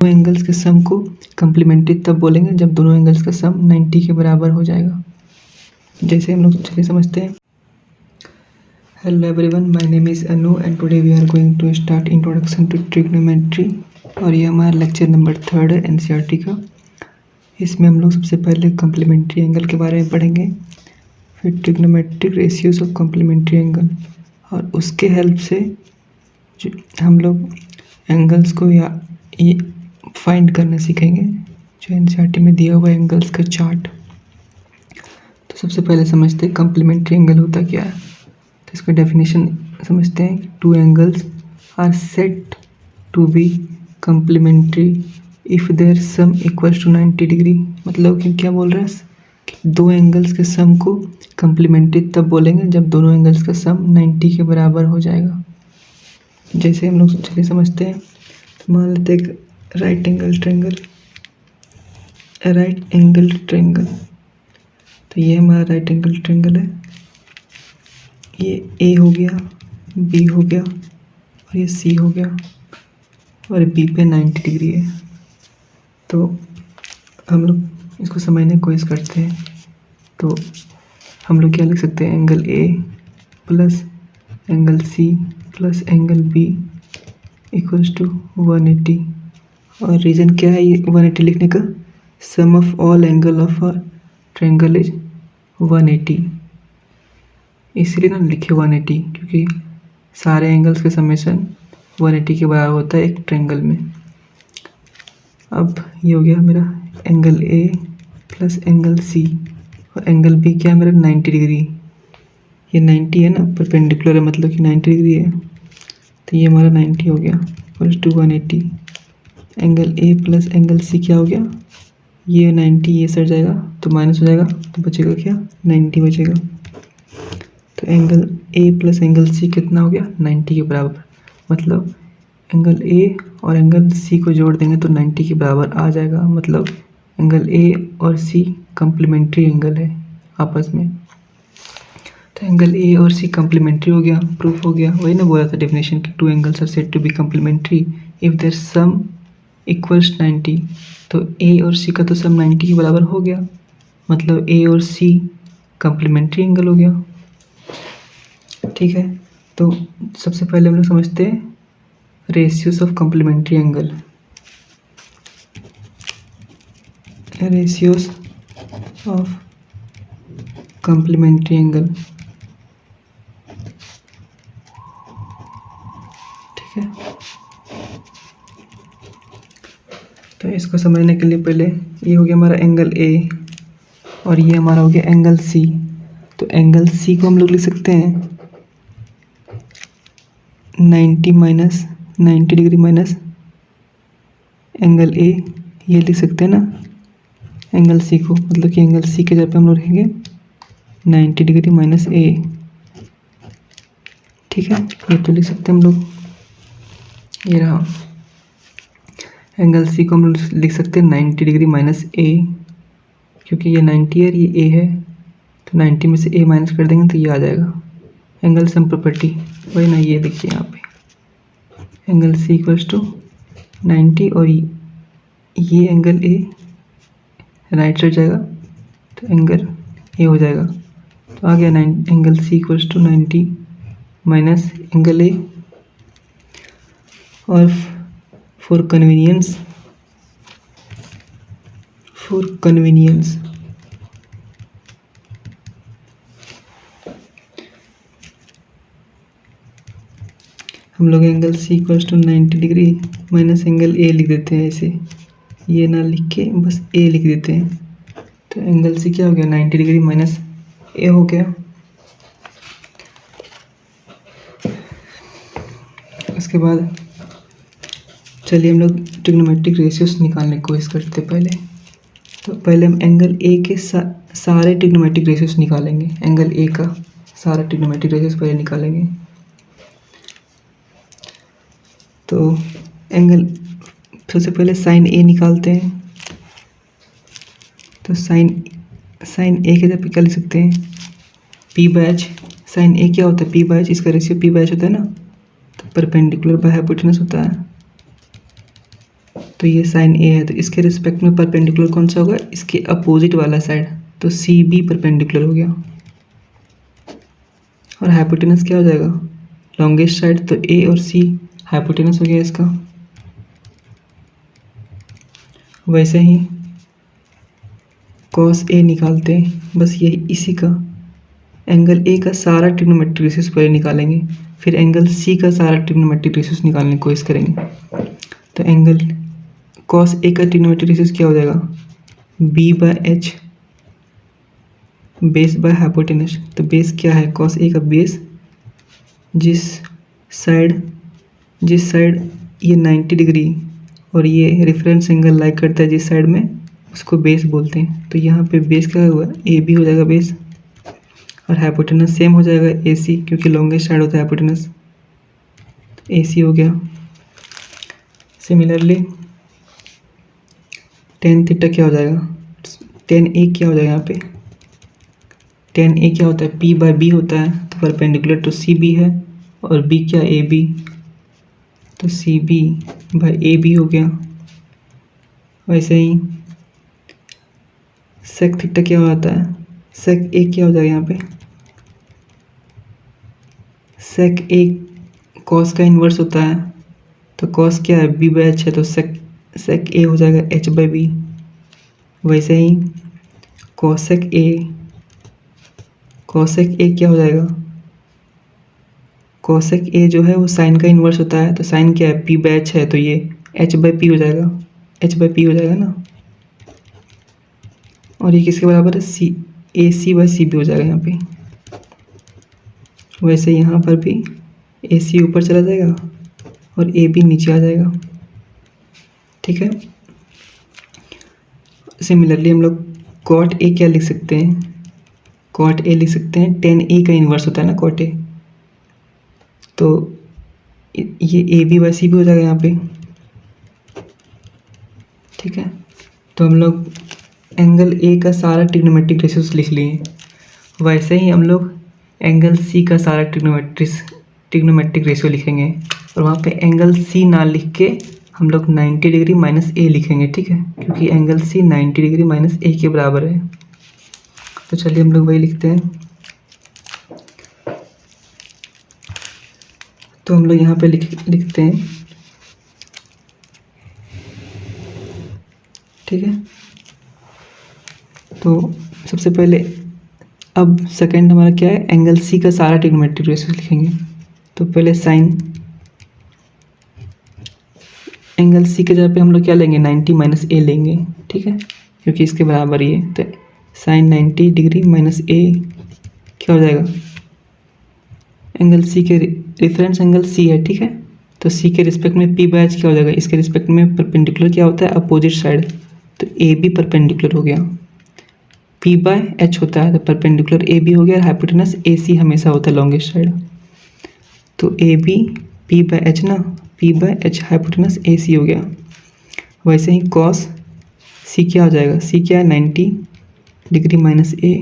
दोनों एंगल्स के सम को कम्प्लीमेंट्री तब बोलेंगे जब दोनों एंगल्स का सम 90 के बराबर हो जाएगा। जैसे हम लोग चलिए समझते हैं। Hello everyone, my name is Anu and today we are going to start introduction to trigonometry. और ये हमारा लेक्चर नंबर 3 है एनसीईआरटी का। इसमें हम लोग सबसे पहले कम्प्लीमेंट्री एंगल के बारे में पढ़ेंगे, फिर trigonometric ratios of complementary angle, और उसके हेल्प से हम लोग एंगल्स को या फाइंड करना सीखेंगे, जो एनसीईआरटी में दिया हुआ एंगल्स का चार्ट। तो सबसे पहले समझते हैं कम्प्लीमेंट्री एंगल होता क्या है। तो इसका डेफिनेशन समझते हैं। Two angles are said to be complementary if their sum equals to 90 degree. मतलब कि क्या बोल रहा है कि दो एंगल्स के सम को कम्प्लीमेंट्री तब बोलेंगे जब दोनों एंगल्स का सम 90 के बराबर हो जाएगा। जैसे हम लोग चलिए समझते हैं। तो मान लेते हैं राइट एंगल ट्रायंगल। तो ये हमारा राइट एंगल ट्रायंगल है। ये ए हो गया, बी हो गया और ये सी हो गया, और बी पे 90 डिग्री है। तो हम लोग इसको समझने की कोशिश करते हैं। तो हम लोग क्या लिख सकते हैं, angle A plus angle C plus angle B equals to 180। और रीज़न क्या है ये 180 लिखने का, sum of all angle of a triangle is 180। इसलिए ना लिखे 180 क्योंकि सारे एंगल्स के समेशन 180 के बराबर होता है एक ट्रायंगल में। अब ये हो गया मेरा angle A plus angle C, और एंगल बी क्या है मेरा 90 डिग्री। ये 90 है ना, परपेंडिकुलर है, मतलब कि 90 डिग्री है। तो ये हमारा 90 हो गया plus two 180। Angle A plus angle C क्या हो गया, ये 90 ये सट जाएगा तो माइनस हो जाएगा, तो बचेगा क्या, 90 बचेगा। तो angle A plus angle C कितना हो गया, 90 के बराबर। मतलब एंगल ए और एंगल सी को जोड़ देंगे तो 90 के बराबर आ जाएगा। मतलब एंगल ए और सी कम्प्लीमेंट्री एंगल है आपस में। तो एंगल ए और सी कम्प्लीमेंट्री हो गया, प्रूफ हो गया। वही ना बोला था डेफिनेशन कि two angles are said to be complementary if their sum equals 90। तो ए और सी का तो सम 90 के बराबर हो गया, मतलब ए और सी कम्प्लीमेंट्री एंगल हो गया। ठीक है। तो सबसे पहले हम लोग समझते हैं ratios of complementary angle. Ratios of complementary angle, ठीक है। तो इसको समझने के लिए पहले ये हो गया हमारा एंगल ए और ये हमारा हो गया एंगल सी। तो एंगल सी को हम लोग लिख सकते हैं 90 डिग्री माइनस एंगल ए, ये लिख सकते हैं ना एंगल सी को। मतलब कि एंगल सी के जगह पे हम लोग लिखेंगे 90 डिग्री माइनस ए। ठीक है, ये तो लिख सकते हैं हम लोग। ये रहा एंगल सी को हम लोग लिख सकते हैं 90 डिग्री माइनस ए, क्योंकि ये 90 है, ये ए है, तो 90 में से ए माइनस कर देंगे तो ये आ जाएगा। एंगल सम प्रॉपर्टी वही ना, ये देखिए यहाँ पे एंगल सी इक्वल्स टू 90 और ये एंगल ए राइट साइड जाएगा तो एंगल ए हो जाएगा। तो आ गया angle C equals to 90 minus angle A. और फॉर कन्वीनियंस हम लोग angle C equals to 90 degree minus angle A लिख देते हैं। ऐसे ये ना लिख के बस ए लिख देते हैं। तो एंगल सी क्या हो गया, 90 डिग्री माइनस ए हो गया। उसके बाद चलिए हम लोग ट्रिग्नोमेट्रिक रेशियोज निकालने की कोशिश करते हैं पहले। तो पहले हम एंगल ए के सारे ट्रिग्नोमेट्रिक रेशियोज निकालेंगे। एंगल ए का सारा ट्रिग्नोमेट्रिक रेशियोज पहले निकालेंगे। तो एंगल सबसे पहले साइन ए निकालते हैं। तो साइन ए के जगह पे क्या लिख सकते हैं, पी बाय एच। साइन ए क्या होता है, पी बाय एच, इसका रेशियो पी बाय एच होता है ना। तो परपेंडिकुलर बाय हाइपोटेनस होता है। तो ये साइन ए है, तो इसके रिस्पेक्ट में परपेंडिकुलर कौन सा होगा, इसके अपोजिट वाला साइड, तो सी बी परपेंडिकुलर हो गया। और हाइपोटेनस क्या हो जाएगा, लॉन्गेस्ट साइड, तो ए और सी हाइपोटेनस हो गया इसका। वैसे ही कॉस ए निकालते हैं, बस यही इसी का एंगल ए का सारा ट्रिग्नोमेट्रिक रेशियोज पहले निकालेंगे, फिर एंगल सी का सारा ट्रिग्नोमेट्रिक रेशियोज निकालने की कोशिश करेंगे। तो एंगल कॉस ए का ट्रिग्नोमेट्रिक रेशियोज क्या हो जाएगा, B by H base by hypotenuse. तो बेस क्या है, कॉस ए का बेस, जिस साइड ये 90 डिग्री और ये रेफरेंस एंगल लाइक करता है जिस साइड में, उसको बेस बोलते हैं। तो यहाँ पे बेस क्या हुआ, ए बी हो जाएगा बेस, और हाइपोटेनस सेम हो जाएगा ए सी, क्योंकि लॉन्गेस्ट साइड होता है हाइपोटेनस, ए सी हो गया। सिमिलरली टेन थीटा क्या हो जाएगा, टेन ए क्या हो जाएगा, यहाँ पे टेन ए क्या होता है, पी बाय बी होता है, तो परपेंडिकुलर तो सी बी है, और बी क्या ए बी, तो C B by A B हो गया। वैसे ही सेक थीटा क्या होता है, सेक ए क्या हो जाएगा, यहाँ पे सेक ए कॉस का इन्वर्स होता है, तो कॉस क्या है, बी बाय एच है, तो सेक ए हो जाएगा एच बाय बी। वैसे ही कॉसेक ए क्या हो जाएगा, कॉसेक ए जो है वो साइन का इन्वर्स होता है, तो साइन क्या है, पी बाय एच है, तो ये एच बाय पी हो जाएगा, एच बाय पी हो जाएगा ना। और ये किसके बराबर है, सी ए सी बाय सी बी हो जाएगा यहाँ पे। वैसे यहाँ पर भी ए सी ऊपर चला जाएगा और ए बी नीचे आ जाएगा, ठीक है। सिमिलरली हम लोग कॉट ए क्या लिख सकते हैं, कॉट ए लिख सकते हैं, टेन ए का इन्वर्स होता है ना कॉट ए, तो ये A B by C B हो जाएगा यहाँ पे, ठीक है। तो हम लोग एंगल ए का सारा ट्रिग्नोमेट्रिक रेशियोज लिख लिए। वैसे ही हम लोग एंगल सी का सारा ट्रिग्नोमेट्रिक रेशियो लिखेंगे, और वहाँ पे एंगल सी ना लिख के हम लोग 90 डिग्री माइनस ए लिखेंगे, ठीक है, क्योंकि angle C 90 degree minus A के बराबर है। तो चलिए हम लोग वही लिखते हैं। तो हम लोग यहाँ पे लिखते हैं, ठीक है। तो सबसे पहले अब सेकंड हमारा क्या है, एंगल सी का सारा ट्रिग्नोमेट्रिक रेशियो लिखेंगे। तो पहले साइन एंगल सी के जगह पे हम लोग क्या लेंगे, 90 माइनस ए लेंगे, ठीक है, क्योंकि इसके बराबर ही है। तो साइन 90 डिग्री माइनस ए क्या हो जाएगा, एंगल सी के रेफरेंस एंगल सी है, ठीक है, तो सी के रिस्पेक्ट में पी बाय एच क्या हो जाएगा, इसके रिस्पेक्ट में परपेंडिकुलर क्या होता है, अपोजिट साइड, तो ए बी परपेंडिकुलर हो गया। पी बाय एच होता है तो परपेंडिकुलर ए बी हो गया, और हाइपोटेनस ए सी हमेशा होता है लॉन्गेस्ट साइड, तो A B P by H ना, P by H hypotenuse A C हो गया। वैसे ही कॉस सी क्या हो जाएगा, सी क्या है, 90 डिग्री माइनस ए,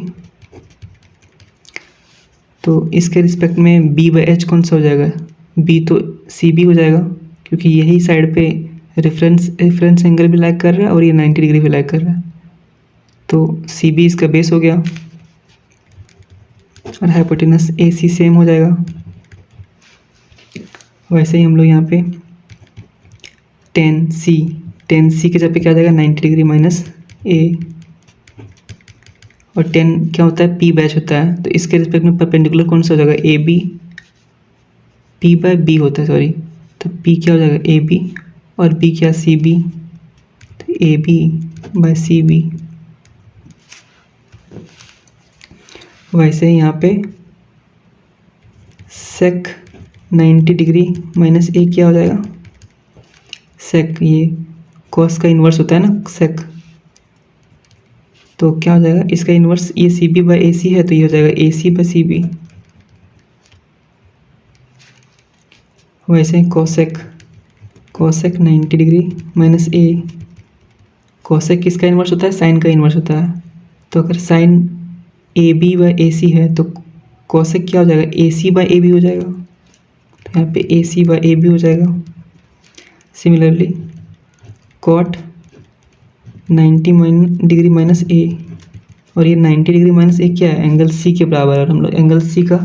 तो इसके रिस्पेक्ट में बी बाय एच कौन सा हो जाएगा, बी तो सी बी हो जाएगा, क्योंकि यही साइड पे रेफरेंस एंगल भी लाइक कर रहा है और ये 90 डिग्री भी लाइक कर रहा है, तो सी बी इसका बेस हो गया, और हाइपोटेनस ए सी सेम हो जाएगा। वैसे ही हम लोग यहाँ पे टेन सी के जगह पे क्या आ जाएगा, 90 डिग्री माइनस ए, और 10 क्या होता है, पी बैच होता है, तो इसके रिस्पेक्ट में परपेंडिकुलर कौन सा हो जाएगा, A B, P by B होता है सॉरी, तो पी क्या हो जाएगा, ए बी, और बी क्या, सी बी, तो A B by C B. वैसे ही यहाँ पे सेक 90 डिग्री माइनस ए क्या हो जाएगा, सेक ये कॉस का इन्वर्स होता है ना सेक, तो क्या हो जाएगा, इसका इन्वर्स ये सी बी बाई ए सी है, तो ये हो जाएगा ए सी बाई सी बी। वैसे ही cosec 90 degree minus A, cosec किसका इन्वर्स होता है, साइन का इन्वर्स होता है, तो अगर sine A B by A C है तो कॉसेक क्या हो जाएगा, ए सी बाई ए बी हो जाएगा, तो यहाँ पे ए सी बाई ए बी हो जाएगा। सिमिलरली कॉट 90 डिग्री माइनस ए, और ये 90 डिग्री माइनस ए क्या है, एंगल सी के बराबर है। और हम लोग एंगल सी का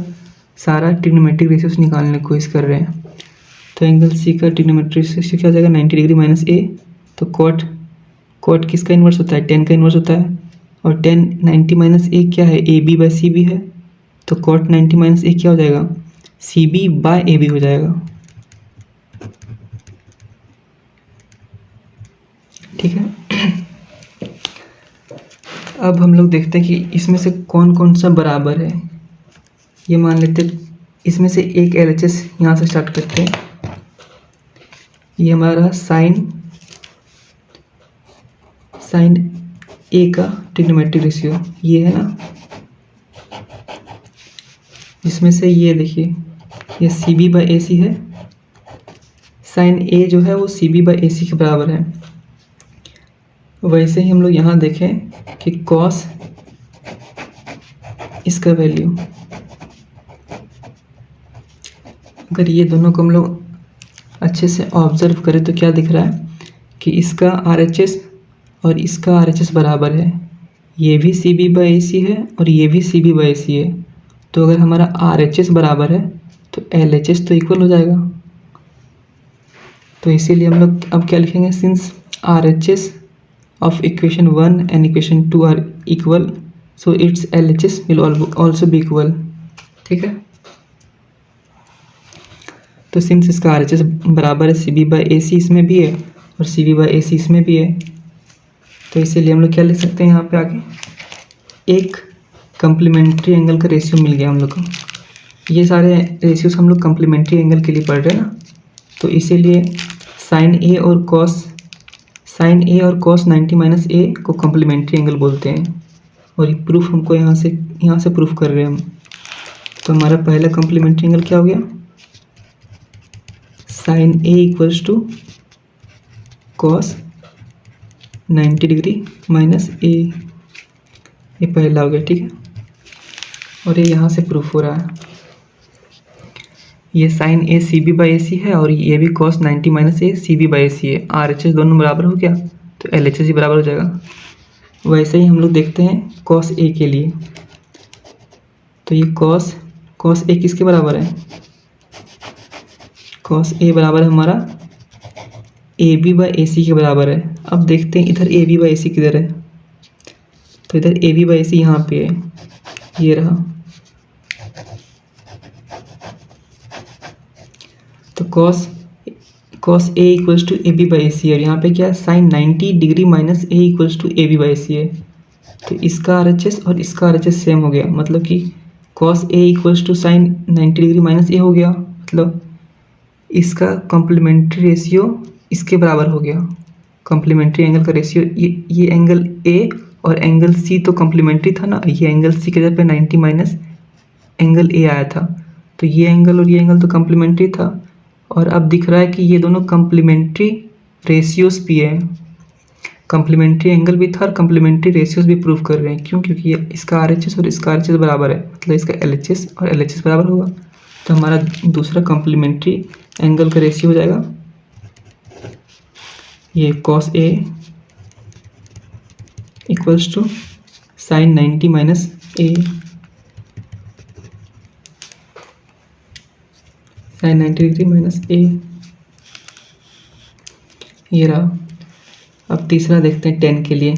सारा ट्रिग्नोमेट्रिक रेशियोज निकालने की कोशिश कर रहे हैं। तो एंगल सी का ट्रिग्नोमेट्रिक रेशियो क्या हो जाएगा, 90 डिग्री माइनस ए। तो कॉट किसका इन्वर्स होता है, 10 का इन्वर्स होता है। और 10 90 माइनस ए क्या है, A B by C B है। तो कॉट 90 माइनस ए क्या हो जाएगा, C B by A B हो जाएगा। ठीक है। अब हम लोग देखते हैं कि इसमें से कौन कौन सा बराबर है। ये मान लेते हैं इसमें से एक LHS यहाँ से स्टार्ट करते हैं। ये हमारा साइन ए का ट्रिग्नोमेट्रिक रेशियो ये है ना, जिसमें से ये देखिए ये सी बी बाई ए सी है। साइन ए जो है वो सी बी बाई ए सी के बराबर है। वैसे ही हम लोग यहाँ देखें कि कॉस इसका वैल्यू, अगर ये दोनों को हम लोग अच्छे से ऑब्जर्व करें तो क्या दिख रहा है कि इसका RHS और इसका RHS बराबर है। ये भी सी बी बाई ए सी है और ये भी सी बी बाई ए सी है। तो अगर हमारा RHS बराबर है तो LHS तो इक्वल हो जाएगा। तो इसीलिए हम लोग अब क्या लिखेंगे, since RHS of equation 1 and equation 2 are equal, so its LHS will also be equal। ठीक है। तो सिंस इसका RHS बराबर है सी बी बाई ए सी इसमें भी है और सी बी बाई ए सी इसमें भी है, तो इसीलिए हम लोग क्या लिख सकते हैं यहाँ पे आगे, एक कम्प्लीमेंट्री एंगल का रेशियो मिल गया हम लोग को। ये सारे रेशियोज हम लोग कम्प्लीमेंट्री एंगल के लिए पढ़ रहे हैं ना, तो इसीलिए साइन ए और कॉस 90 माइनस ए को कम्प्लीमेंट्री एंगल बोलते हैं। और ये प्रूफ हमको यहाँ से प्रूफ कर रहे हैं हम। तो हमारा पहला कम्प्लीमेंट्री एंगल क्या हो गया, sine A equals to cos 90 degree minus A, ये पहला हो गया। ठीक है। और ये यहाँ से प्रूफ हो रहा है, ये sine A C B by A C है और ये भी cos 90 minus A C B by A C है। RHS दोनों बराबर हो गया तो LHS ही बराबर हो जाएगा। वैसे ही हम लोग देखते हैं कॉस ए के लिए। तो ये कॉस ए किसके बराबर है, कॉस ए बराबर है हमारा ए बी बाई ए सी के बराबर है। अब देखते हैं इधर ए बी बाई ए सी किधर है, तो इधर ए बी बाई ए सी यहाँ पे है, ये रहा। तो cos A equals to A B by A C है और यहाँ पे क्या है, sine 90 degree minus A equals to A B by A C है। तो इसका RHS और इसका RHS सेम हो गया, मतलब कि cos A equals to sine 90 degree minus A हो गया, मतलब इसका कॉम्प्लीमेंट्री रेशियो इसके बराबर हो गया। कॉम्प्लीमेंट्री एंगल का रेशियो, ये एंगल ए और एंगल सी तो कॉम्प्लीमेंट्री था ना, ये एंगल सी के जगह पे 90 माइनस एंगल ए आया था, तो ये एंगल और ये एंगल तो कॉम्प्लीमेंट्री था। और अब दिख रहा है कि ये दोनों कॉम्प्लीमेंट्री रेशियोज भी है, कॉम्प्लीमेंट्री एंगल भी था और कॉम्प्लीमेंट्री रेशियोज भी प्रूव कर रहे हैं। क्यों, क्योंकि ये इसका RHS और इसका RHS बराबर है, मतलब इसका LHS और LHS बराबर होगा। तो हमारा दूसरा कॉम्प्लीमेंट्री एंगल का रेशियो हो जाएगा ये cos A equals to sine 90 minus A, sine 90 degree minus A, ये रहा। अब तीसरा देखते हैं 10 के लिए।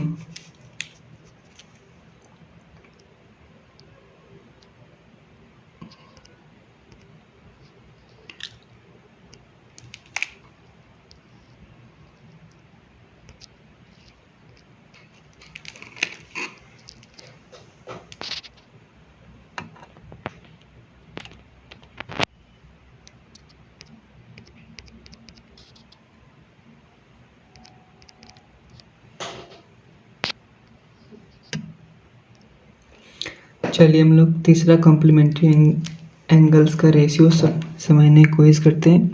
चलिए हम लोग तीसरा कॉम्प्लीमेंट्री एंगल्स का रेशियो समझने की कोशिश करते हैं।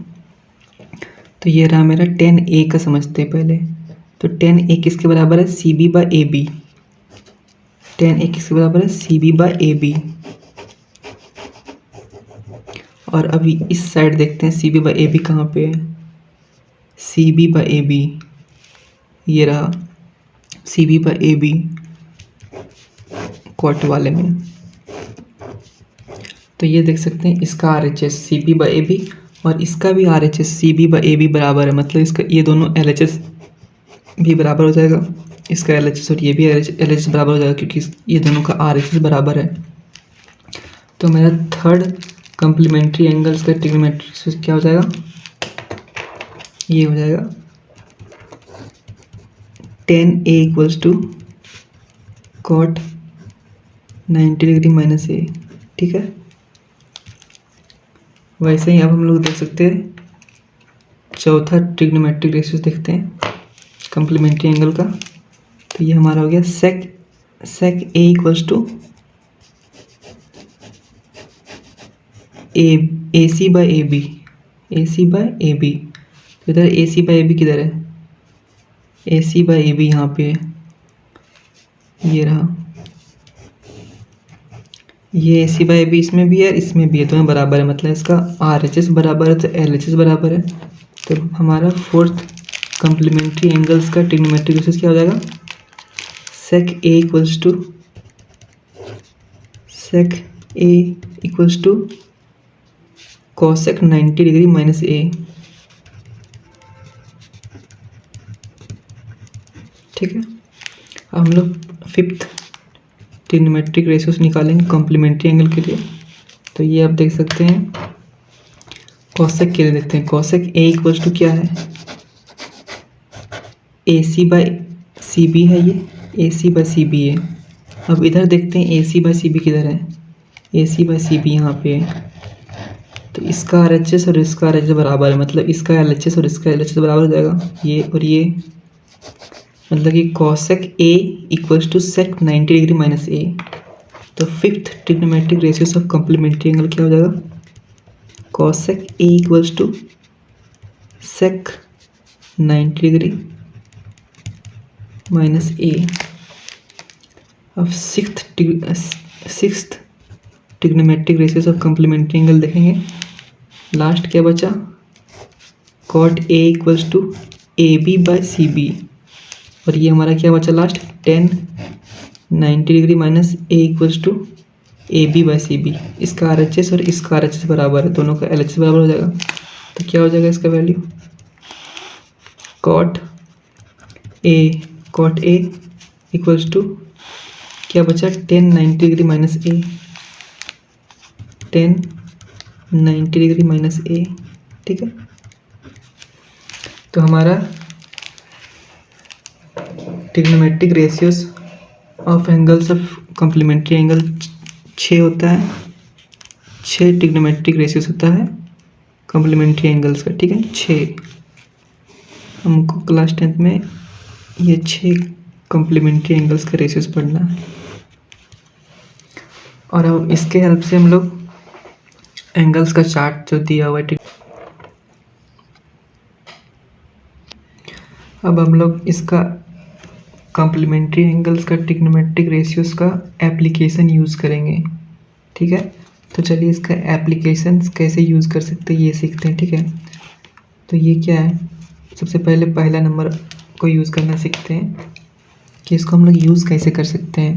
तो ये रहा मेरा 10A का, समझते हैं पहले। तो 10A किसके बराबर है, C B by A B. 10A किसके बराबर है, C B by A B. और अभी इस साइड देखते हैं C B by A B कहाँ पे है, C B by A B ये रहा C B by A B क्वार्ट वाले में। तो ये देख सकते हैं इसका R H S C B by A B और इसका भी R H S C B by A B बराबर है, मतलब इसका ये दोनों एल एच एस भी बराबर हो जाएगा, इसका एल एच एस और ये भी एल एच एस बराबर हो जाएगा क्योंकि ये दोनों का आर एच एस बराबर है। तो मेरा थर्ड कम्प्लीमेंट्री एंगल्स का ट्रिग्नोमेट्री क्या हो जाएगा, ये हो जाएगा tan A equals to cot 90 degree minus A. ठीक है, वैसे ही अब हम लोग देख सकते हैं चौथा ट्रिग्नोमेट्रिक रेशियोज देखते हैं कम्प्लीमेंट्री एंगल का। तो ये हमारा हो गया sec A equals to A C by A B, A C by A B. तो इधर ए सी बाई ए बी किधर है, ए सी बाई ए बी यहाँ पे है, ये रहा, ये ए सी बाई ए बी इसमें भी है इसमें भी है, दोनों बराबर है, मतलब इसका आर एच एस बराबर है तो एल एच एस बराबर है। तो हमारा फोर्थ कम्प्लीमेंट्री एंगल्स का ट्रिग्नोमेट्रिक रेशियोज क्या हो जाएगा, sec A equals to cosec 90 degree minus A. ठीक है, अब हम लोग फिफ्थ ट्रिग्नोमेट्रिक रेशियोज निकालेंगे कॉम्प्लीमेंट्री एंगल के लिए। तो ये आप देख सकते हैं कॉसेक के लिए देखते हैं, कॉसेक ए इक्वल्स टू क्या है, ए सी बाई सी बी है, ये ए सी बाई सी बी है। अब इधर देखते हैं ए सी बाई सी बी किधर है, ए सी बाई सी बी यहाँ पे है। तो इसका आर एच एस और इसका आर एच एस बराबर है, मतलब इसका एल एच एस और इसका एल एच एस बराबर हो जाएगा, ये और ये, मतलब कि cosec A equals to sec 90 degree minus A. तो fifth trigonometric ratios of complementary angle क्या हो जाएगा, cosec A equals to sec 90 degree minus A. अब sixth trigonometric ratios of complementary angle देखेंगे। लास्ट क्या बचा, cot A equals to A B by C B, और ये हमारा क्या बचा last, tan 90 degree minus A equals to A B by C B. इसका आर एच एस और इसका आर एच एस बराबर है, दोनों का एल एच एस बराबर हो जाएगा। तो क्या हो जाएगा इसका value, cot A equals to क्या बचा, tan 90 degree minus A, tan 90 degree minus A. ठीक है, तो हमारा trigonometric ratios of angles of complementary angle 6 होता है, 6 ट्रिग्नोमेट्रिक रेशियोज होता है कम्प्लीमेंट्री एंगल्स का। ठीक है, 6, हमको क्लास 10th में ये 6 कम्प्लीमेंट्री एंगल्स का रेशियोज पढ़ना है। और अब इसके हेल्प से हम लोग एंगल्स का चार्ट जो दिया हुआ है, अब हम लोग इसका कम्प्लीमेंट्री एंगल्स का ट्रिग्नोमेट्रिक रेशियोज का एप्लीकेशन यूज़ करेंगे। ठीक है, तो चलिए इसका एप्लीकेशंस कैसे यूज़ कर सकते हैं ये सीखते हैं। ठीक है, तो ये क्या है, सबसे पहले पहला नंबर को यूज़ करना सीखते हैं कि इसको हम लोग यूज़ कैसे कर सकते हैं।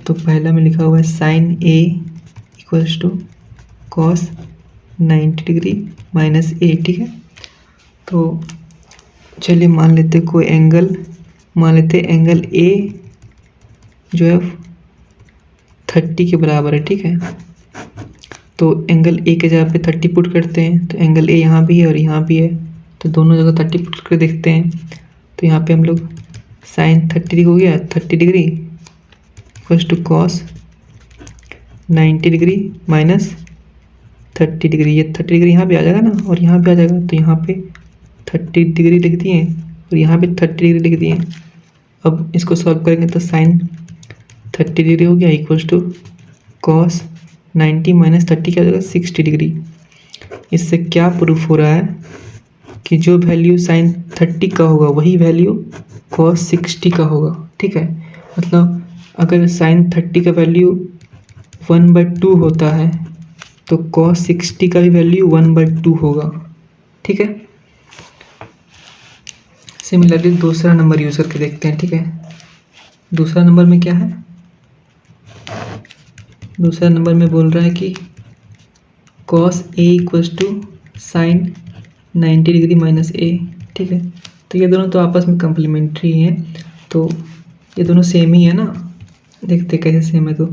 तो पहला में लिखा हुआ है sin A equals to cos 90 degree minus A. ठीक है, तो चलिए मान लेते कोई एंगल, मान लेते एंगल ए जो है 30 के बराबर है। ठीक है, तो एंगल ए के जगह पे 30 पुट करते हैं, तो एंगल ए यहाँ भी है और यहाँ भी है, तो दोनों जगह 30 पुट करके देखते हैं। तो यहाँ पे हम लोग sin 30 हो गया 30 degree equals to cos 90 degree minus 30 degree, ये 30 डिग्री यहाँ भी आ जाएगा ना और यहाँ भी आ जाएगा, तो यहाँ पे 30 डिग्री लिख दिए और यहाँ पे 30 डिग्री लिख दिए। अब इसको सॉल्व करेंगे तो sin 30 डिग्री हो गया इक्वल्स टू cos 90 माइनस 30 क्या हो जाएगा 60 डिग्री। इससे क्या प्रूफ हो रहा है कि जो वैल्यू sin 30 का होगा वही वैल्यू cos 60 का होगा। ठीक है, मतलब अगर sin 30 का वैल्यू 1/2 होता है तो cos 60 का भी वैल्यू 1/2 होगा। ठीक है, सिमिलरली दूसरा नंबर यूज़ करके देखते हैं, ठीक है। दूसरा नंबर में क्या है, दूसरा नंबर में बोल रहा है कि cos A equals to sine 90 degree minus A, ठीक है। तो ये दोनों तो आपस में कम्प्लीमेंट्री हैं, तो ये दोनों सेम ही है ना। देखते कैसे सेम है, तो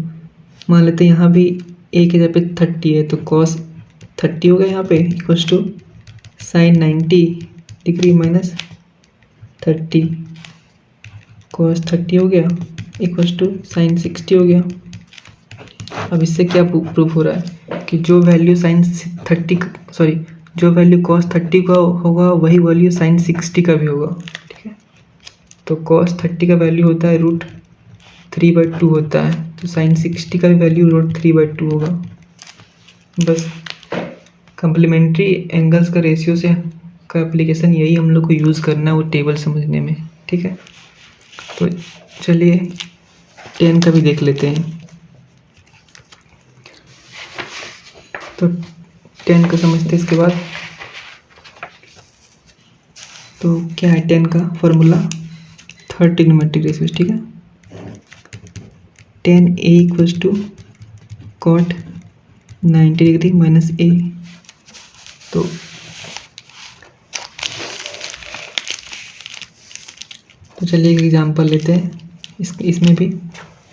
मान लेते हैं यहाँ भी ए की जगह पे 30 है, तो cos 30 होगा यहाँ पे equals to sine 90 degree minus 30, cos 30 हो गया इक्वल्स टू साइन 60 हो गया। अब इससे क्या प्रूफ हो रहा है कि जो वैल्यू साइन 30 सॉरी जो वैल्यू cos 30 का होगा वही वैल्यू साइन 60 का भी होगा, ठीक है। तो cos 30 का वैल्यू होता है √3/2 होता है, तो साइन 60 का भी वैल्यू √3/2 होगा। बस कम्प्लीमेंट्री एंगल्स का रेशियो से का एप्लीकेशन यही हम लोग को यूज़ करना है वो टेबल समझने में, ठीक है। तो चलिए 10 का भी देख लेते हैं। तो 10 का समझते हैं इसके बाद। तो क्या है 10 का फॉर्मूला, थर्ड ट्रिग्नोमेट्रिक रेशियो, ठीक है। 10A equals to cot 90 degree minus A. तो चलिए एक एग्जांपल लेते हैं इसमें भी।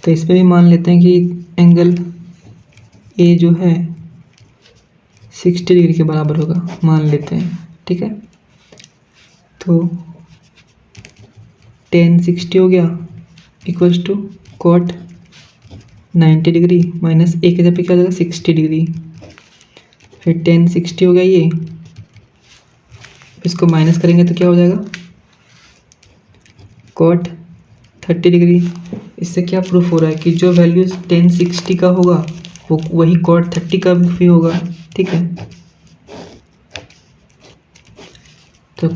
तो इसमें भी मान लेते हैं कि एंगल ए जो है 60 डिग्री के बराबर होगा, मान लेते हैं, ठीक है। तो 10 60 हो गया equals to cot 90 degree minus A के जगह पे क्या हो जाएगा 60 डिग्री। फिर 10 60 हो गया ये, इसको माइनस करेंगे तो क्या हो जाएगा cot 30 डिग्री। इससे क्या प्रूफ हो रहा है कि जो वैल्यू 10 60 का होगा वो वही cot 30 का भी होगा, ठीक है। तो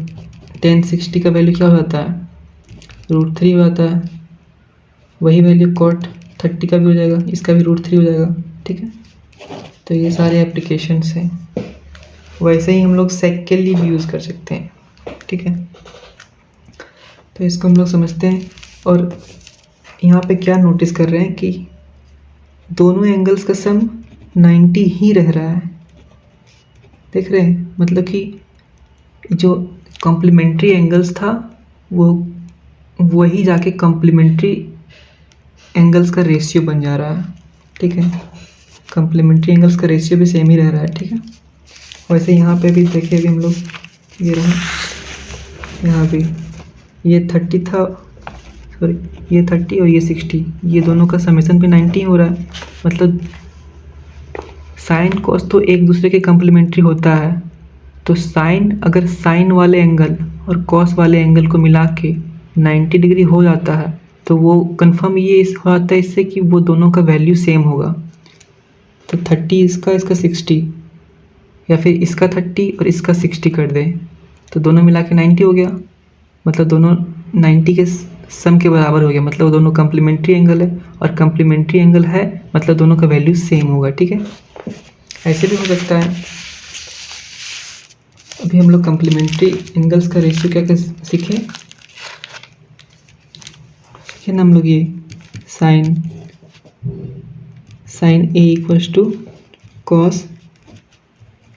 10 60 का वैल्यू क्या हो जाता है √3 हो जाता है, वही वैल्यू cot 30 का भी हो जाएगा, इसका भी √3 हो जाएगा, ठीक है। तो ये सारे एप्लीकेशंस हैं। वैसे ही हम लोग सेक के लिए भी यूज़ कर सकते हैं, ठीक है। तो इसको हम लोग समझते हैं। और यहाँ पे क्या नोटिस कर रहे हैं कि दोनों एंगल्स का सम 90 ही रह रहा है, देख रहे हैं। मतलब कि जो कॉम्प्लीमेंट्री एंगल्स था वो वही जाके कॉम्प्लीमेंट्री एंगल्स का रेशियो बन जा रहा है, ठीक है। कॉम्प्लीमेंट्री एंगल्स का रेशियो भी सेम ही रह रहा है, ठीक है। वैसे यहाँ पे भी देखिए अभी हम लोग ये रहा, यहाँ भी ये 30 था, सॉरी ये 30 और ये 60, ये दोनों का समेशन पे 90 हो रहा है। मतलब साइन कॉस तो एक दूसरे के कम्प्लीमेंट्री होता है। तो साइन अगर साइन वाले एंगल और कॉस वाले एंगल को मिला के 90 डिग्री हो जाता है तो वो कंफर्म ये हो जाता है इससे कि वो दोनों का वैल्यू सेम होगा। तो 30 इसका 60, या फिर इसका 30 और इसका 60 कर दें तो दोनों मिला के 90 हो गया। मतलब दोनों 90 के सम के बराबर हो गया, मतलब दोनों कम्प्लीमेंट्री एंगल है, और कम्प्लीमेंट्री एंगल है मतलब दोनों का वैल्यू सेम होगा, ठीक है। ऐसे भी हो सकता है। अभी हम लोग कम्प्लीमेंट्री एंगल्स का रेशियो क्या सीखे ना हम लोग, ये sine A equals to cos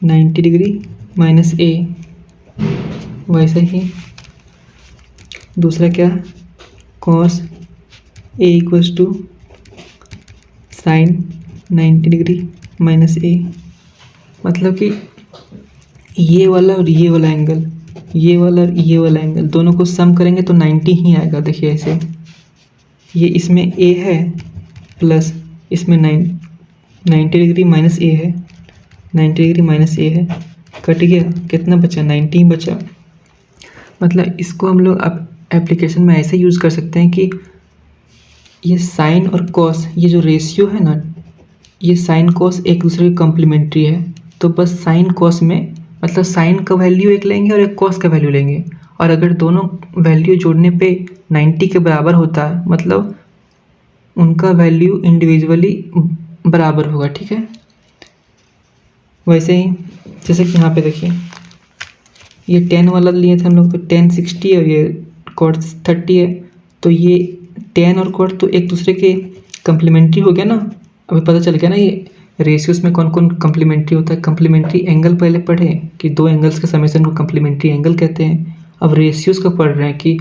90 degree minus A. वैसे ही दूसरा क्या cos A equals to sine 90 degree minus A. मतलब कि ये वाला और ये वाला एंगल, ये वाला और ये वाला एंगल दोनों को सम करेंगे तो 90 ही आएगा। देखिए ऐसे, ये इसमें a है प्लस इसमें 90 डिग्री माइनस ए है, 90 डिग्री माइनस ए है, कट गया, कितना बचा 90 बचा। मतलब इसको हम लोग अब एप्लीकेशन में ऐसे यूज़ कर सकते हैं कि ये साइन और कॉस, ये जो रेशियो है ना, ये साइन कॉस एक दूसरे के कॉम्प्लीमेंट्री है। तो बस साइन कॉस में मतलब साइन का वैल्यू एक लेंगे और एक कॉस का वैल्यू लेंगे, और अगर दोनों वैल्यू जोड़ने पे 90 के बराबर होता है मतलब उनका वैल्यू इंडिविजुअली बराबर होगा, ठीक है। वैसे ही जैसे कि यहाँ पे देखिए ये 10 वाला लिए थे हम लोग, तो 10 60 है और ये cot 30 है, तो ये 10 और cot तो एक दूसरे के कम्प्लीमेंट्री हो गया ना। अभी पता चल गया ना ये रेशियोज में कौन कौन कम्प्लीमेंट्री होता है। कम्प्लीमेंट्री एंगल पहले पढ़े कि दो एंगल्स के समेशन को कम्प्लीमेंट्री एंगल कहते हैं। अब रेशियोज का पढ़ रहे हैं कि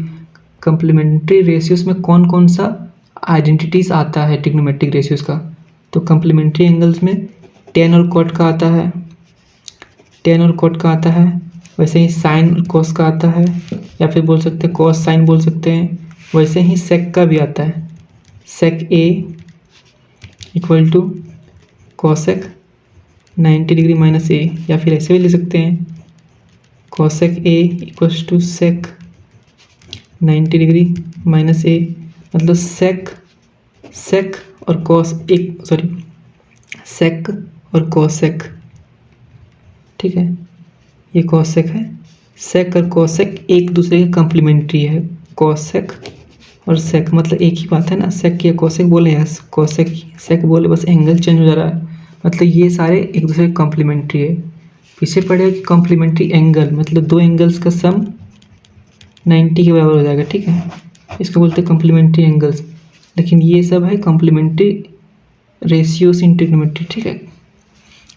कम्प्लीमेंट्री रेशियोज में कौन कौन सा आइडेंटिटीज आता है ट्रिग्नोमेट्रिक रेशियोज का। तो कम्प्लीमेंट्री एंगल्स में 10 और cot का आता है, 10 और cot का आता है। वैसे ही साइन और कॉस का आता है, या फिर बोल सकते हैं कॉस साइन बोल सकते हैं। वैसे ही सेक का भी आता है, sec A equal to cosec 90 degree minus A, या फिर ऐसे भी ले सकते हैं cosec A equals to sec 90 degree minus A. मतलब सेक और कॉस सेक और कॉसेक, ठीक है, ये कॉसेक है। सेक और कॉसेक एक दूसरे के कम्प्लीमेंट्री है। कॉसेक और सेक मतलब एक ही बात है ना, सेक या कॉसेक बोले या कॉसेक सेक बोले, बस एंगल चेंज हो जा रहा है। मतलब ये सारे एक दूसरे के कम्प्लीमेंट्री है। पीछे पड़ेगा कि कम्प्लीमेंट्री एंगल मतलब दो एंगल्स का सम 90 के बराबर हो जाएगा, ठीक है, इसको बोलते हैं कम्प्लीमेंट्री एंगल्स। लेकिन ये सब है कम्प्लीमेंट्री रेशियोज इन ट्रिग्नोमेट्री, ठीक है।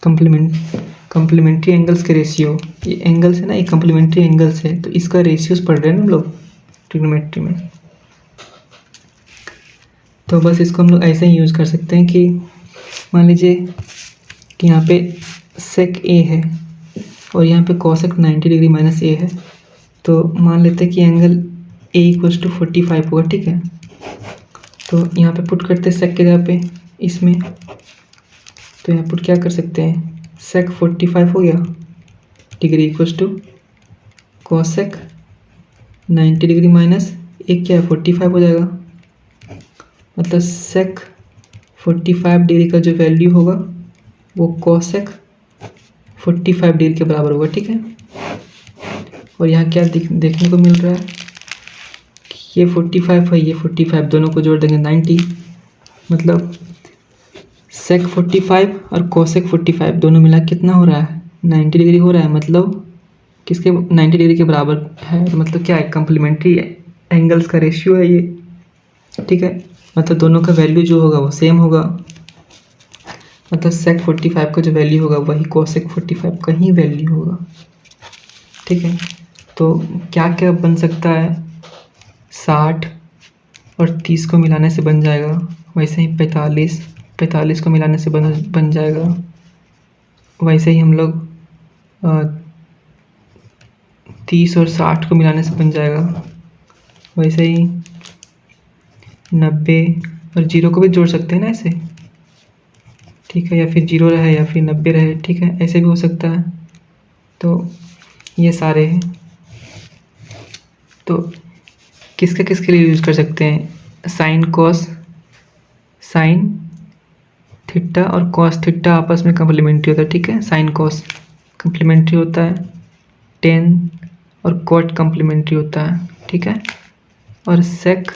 कम्प्लीमेंट्री एंगल्स के रेशियो, ये एंगल्स है ना, ये कम्प्लीमेंट्री एंगल्स है, तो इसका रेशियोज पढ़ रहे हैं ना हम लोग ट्रिग्नोमेट्री में। तो बस इसको हम लोग ऐसे ही यूज़ कर सकते हैं कि मान लीजिए कि यहाँ पे सेक ए है और यहाँ पे कॉसेक 90 डिग्री माइनस ए है, तो मान लेते हैं कि एंगल ए इक्वल्स टू 45 होगा, ठीक है। तो यहाँ पे पुट करते हैं सेक के जगह पे इसमें, तो यहाँ पुट क्या कर सकते हैं, सेक 45 हो गया degree equals to cosec 90 degree minus एक क्या है 45 हो जाएगा। मतलब सेक 45 डिग्री का जो वैल्यू होगा वो कॉसेक 45 डिग्री के बराबर होगा, ठीक है। और यहाँ क्या देखने को मिल रहा है कि ये 45 है, ये 45, दोनों को जोड़ देंगे 90, मतलब सेक 45 और कोसेक 45 दोनों मिला कितना हो रहा है 90 डिग्री हो रहा है। मतलब किसके 90 डिग्री के बराबर है, तो मतलब क्या है कम्प्लीमेंट्री एंगल्स का रेशियो है ये, ठीक है। मतलब दोनों का वैल्यू जो होगा वो सेम होगा। मतलब सेक 45 का जो वैल्यू होगा वही कोसेक 45 का ही वैल्यू होगा, ठीक है। तो क्या क्या बन सकता है, 60 और 30 को मिलाने से बन जाएगा। वैसे ही 45 को मिलाने से बन जाएगा। वैसे ही हम लोग 30 और 60 को मिलाने से बन जाएगा। वैसे ही 90 और 0 को भी जोड़ सकते हैं ना ऐसे, ठीक है, या फिर 0 रहे या फिर 90 रहे, ठीक है, ऐसे भी हो सकता है। तो ये सारे हैं, तो किसके लिए यूज़ कर सकते हैं, साइन कॉस, साइन थीटा और कॉस थीटा आपस में कम्प्लीमेंट्री होता है, ठीक है। साइन कॉस कम्प्लीमेंट्री होता है, टेन और कॉट कम्प्लीमेंट्री होता है, ठीक है। और सेक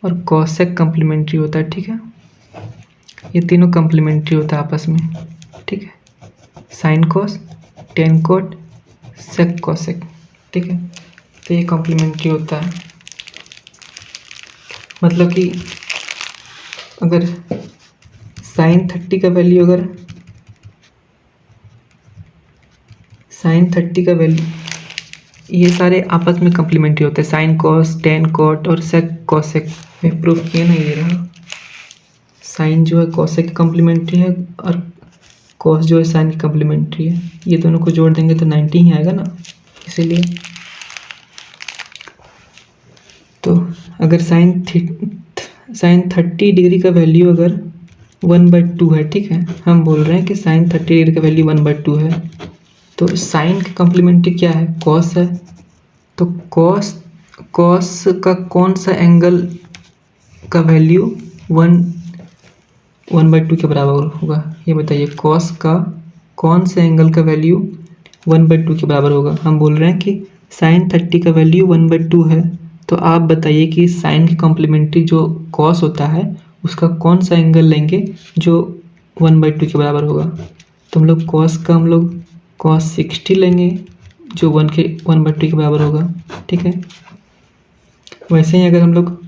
और कॉसेक कम्प्लीमेंट्री होता है, ठीक है। ये तीनों कम्प्लीमेंट्री होता है आपस में, ठीक है। Sine cos, tan cot, sec cosec, ठीक है। तो ये कम्प्लीमेंट्री होता है। मतलब कि अगर साइन 30 का वैल्यू, अगर साइन 30 का वैल्यू, ये सारे आपस में कम्प्लीमेंट्री होते हैं, साइन कॉस, टेन कॉट और सेक कॉसेक। मैं प्रूफ किया ना, ये रहा, साइन जो है कॉसेक की कम्प्लीमेंट्री है और कॉस जो है साइन की कम्प्लीमेंट्री है। ये दोनों को जोड़ देंगे तो 90 ही आएगा ना, इसीलिए। तो अगर साइन 30 डिग्री का वैल्यू अगर 1/2 है, ठीक है, हम बोल रहे हैं कि साइन 30 डिग्री का वैल्यू 1/2 है, तो साइन की कम्प्लीमेंट्री क्या है, कॉस है। तो कॉस का कौन सा एंगल का वैल्यू 1/2 के बराबर होगा, ये बताइए। कॉस का कौन से एंगल का वैल्यू 1/2 के बराबर होगा। हम बोल रहे हैं कि साइन 30 का वैल्यू 1/2 है, तो आप बताइए कि साइन की कॉम्प्लीमेंट्री जो कॉस होता है उसका कौन सा एंगल लेंगे जो 1/2 के बराबर होगा। तो हम लोग कॉस 60 लेंगे जो 1/2 के बराबर होगा, ठीक है। वैसे ही अगर हम लोग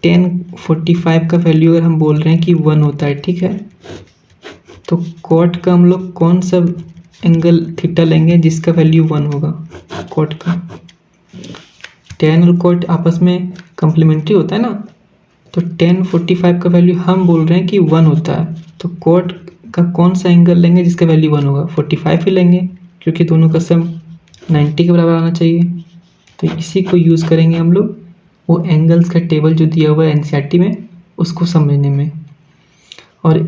tan 45 का वैल्यू अगर हम बोल रहे हैं कि 1 होता है, ठीक है, तो कॉट का हम लोग कौन सा एंगल थीटा लेंगे जिसका वैल्यू 1 होगा? कॉट का tan और कॉट आपस में कम्प्लीमेंट्री होता है ना, तो tan 45 का वैल्यू हम बोल रहे हैं कि 1 होता है, तो कॉट का कौन सा एंगल लेंगे जिसका वैल्यू 1 होगा? 45 ही लेंगे, क्योंकि दोनों का सम 90 के बराबर आना चाहिए। तो इसी को यूज़ करेंगे हम लोग वो एंगल्स का टेबल जो दिया हुआ है एनसीईआरटी में, उसको समझने में। और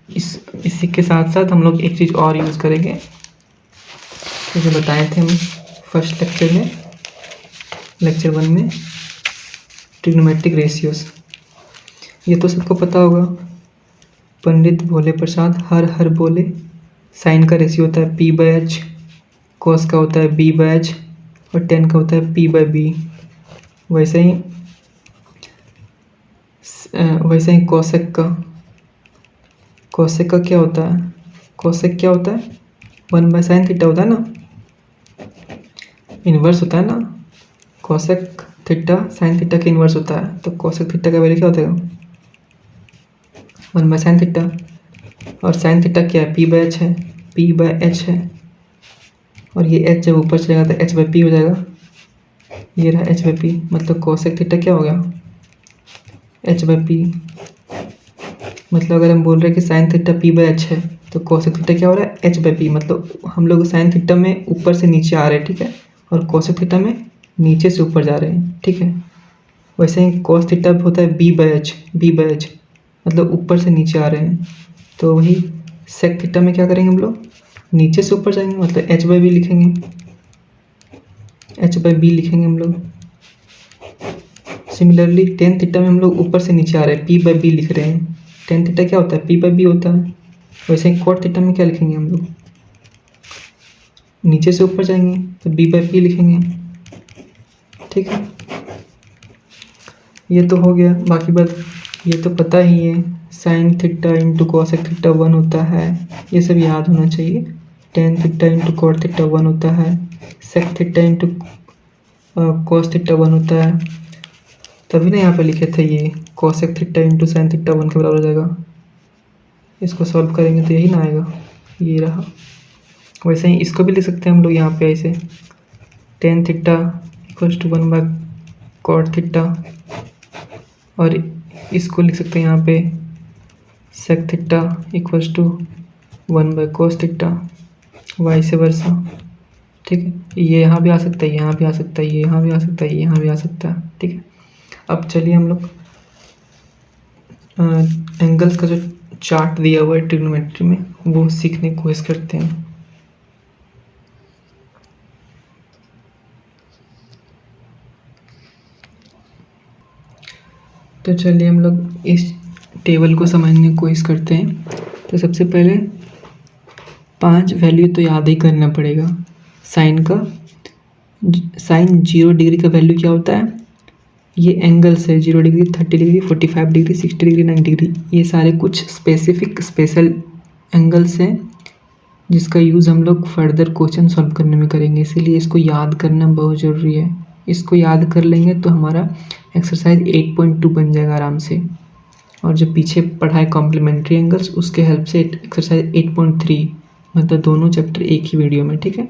इसी के साथ साथ हम लोग एक चीज़ और यूज़ करेंगे, जैसे बताए थे हम फर्स्ट लेक्चर में, लेक्चर 1 में, ट्रिग्नोमेट्रिक रेशियोज। ये तो सबको पता होगा, पंडित भोले प्रसाद हर हर बोले। साइन का रेशियो होता है p/h, कॉस का होता है b/h और टेन का होता है p/b। वैसे ही कोसेक का क्या होता है? कोसेक क्या होता है? 1/sin थीटा होता है ना, इन्वर्स होता है ना, कोसेक थीटा साइन थीटा का इन्वर्स होता है। तो कोसेक थीटा का वैल्यू क्या होता है? 1/sin theta. और साइन थीटा क्या है? p/h है, p/h है। और ये h जब ऊपर चलेगा तो h/p हो जाएगा। ये रहा h/p, मतलब कोसेक थीटा क्या हो गया? h/p। मतलब अगर हम बोल रहे हैं कि साइन थीटा p/h है, तो कोसेक थीटा क्या हो रहा है? h/p। मतलब हम लोग साइन थीटा में ऊपर से नीचे आ रहे हैं, ठीक है, और कोसेक थीटा में नीचे से ऊपर जा रहे हैं, ठीक है। वैसे ही कोस थीटा होता है b/h, मतलब ऊपर से नीचे आ रहे हैं। तो वही सेक थीटा में क्या करेंगे हम लोग? नीचे से ऊपर जाएंगे, मतलब h/b लिखेंगे, h/b लिखेंगे हम लोग। सिमिलरली टेन थीटा में हम लोग ऊपर से नीचे आ रहे हैं, p/b लिख रहे हैं। टेन थीटा क्या होता है? p/b होता है। वैसे ही कॉट थीटा में क्या लिखेंगे हम लोग? नीचे से ऊपर जाएंगे तो b/p लिखेंगे, ठीक है। ये तो हो गया, बाकी बात ये तो पता ही है, sine theta into cosec theta 1 होता है, ये सब याद होना चाहिए। Tan theta into cot theta 1 होता है, sec theta into cos theta 1 होता है। तभी ना यहाँ पे लिखे थे ये cosec theta into sine theta 1 के बराबर हो जाएगा। इसको सॉल्व करेंगे तो यही ना आएगा, ये रहा। वैसे ही इसको भी लिख सकते हैं हम लोग यहाँ पे ऐसे, tan theta equals to 1/cot theta, और इसको लिख सकते हैं यहाँ पे sec theta equals to 1/cos theta, vice versa, ठीक है। ये यहाँ भी आ सकता है, यहाँ भी आ सकता है, ये यहाँ भी आ सकता है, ये यहाँ भी आ सकता है, ठीक है। अब चलिए हम लोग एंगल्स का जो चार्ट दिया हुआ है ट्रिग्नोमेट्री में, वो सीखने की कोशिश करते हैं। तो चलिए हम लोग इस टेबल को समझने की कोशिश करते हैं। तो सबसे पहले 5 वैल्यू तो याद ही करना पड़ेगा साइन का। साइन 0 डिग्री का वैल्यू क्या होता है? ये एंगल्स है, 0 degree, 30 degree, 45 degree, 60 degree, 90 degree, ये सारे कुछ स्पेशल एंगल्स हैं जिसका यूज़ हम लोग फर्दर क्वेश्चन सॉल्व करने में करेंगे, इसीलिए इसको याद करना बहुत ज़रूरी है। इसको याद कर लेंगे तो हमारा एक्सरसाइज 8.2 बन जाएगा आराम से। और जो पीछे पढ़ा है कॉम्प्लीमेंट्री एंगल्स, उसके हेल्प से एक्सरसाइज 8.3, मतलब दोनों चैप्टर एक ही वीडियो में, ठीक है।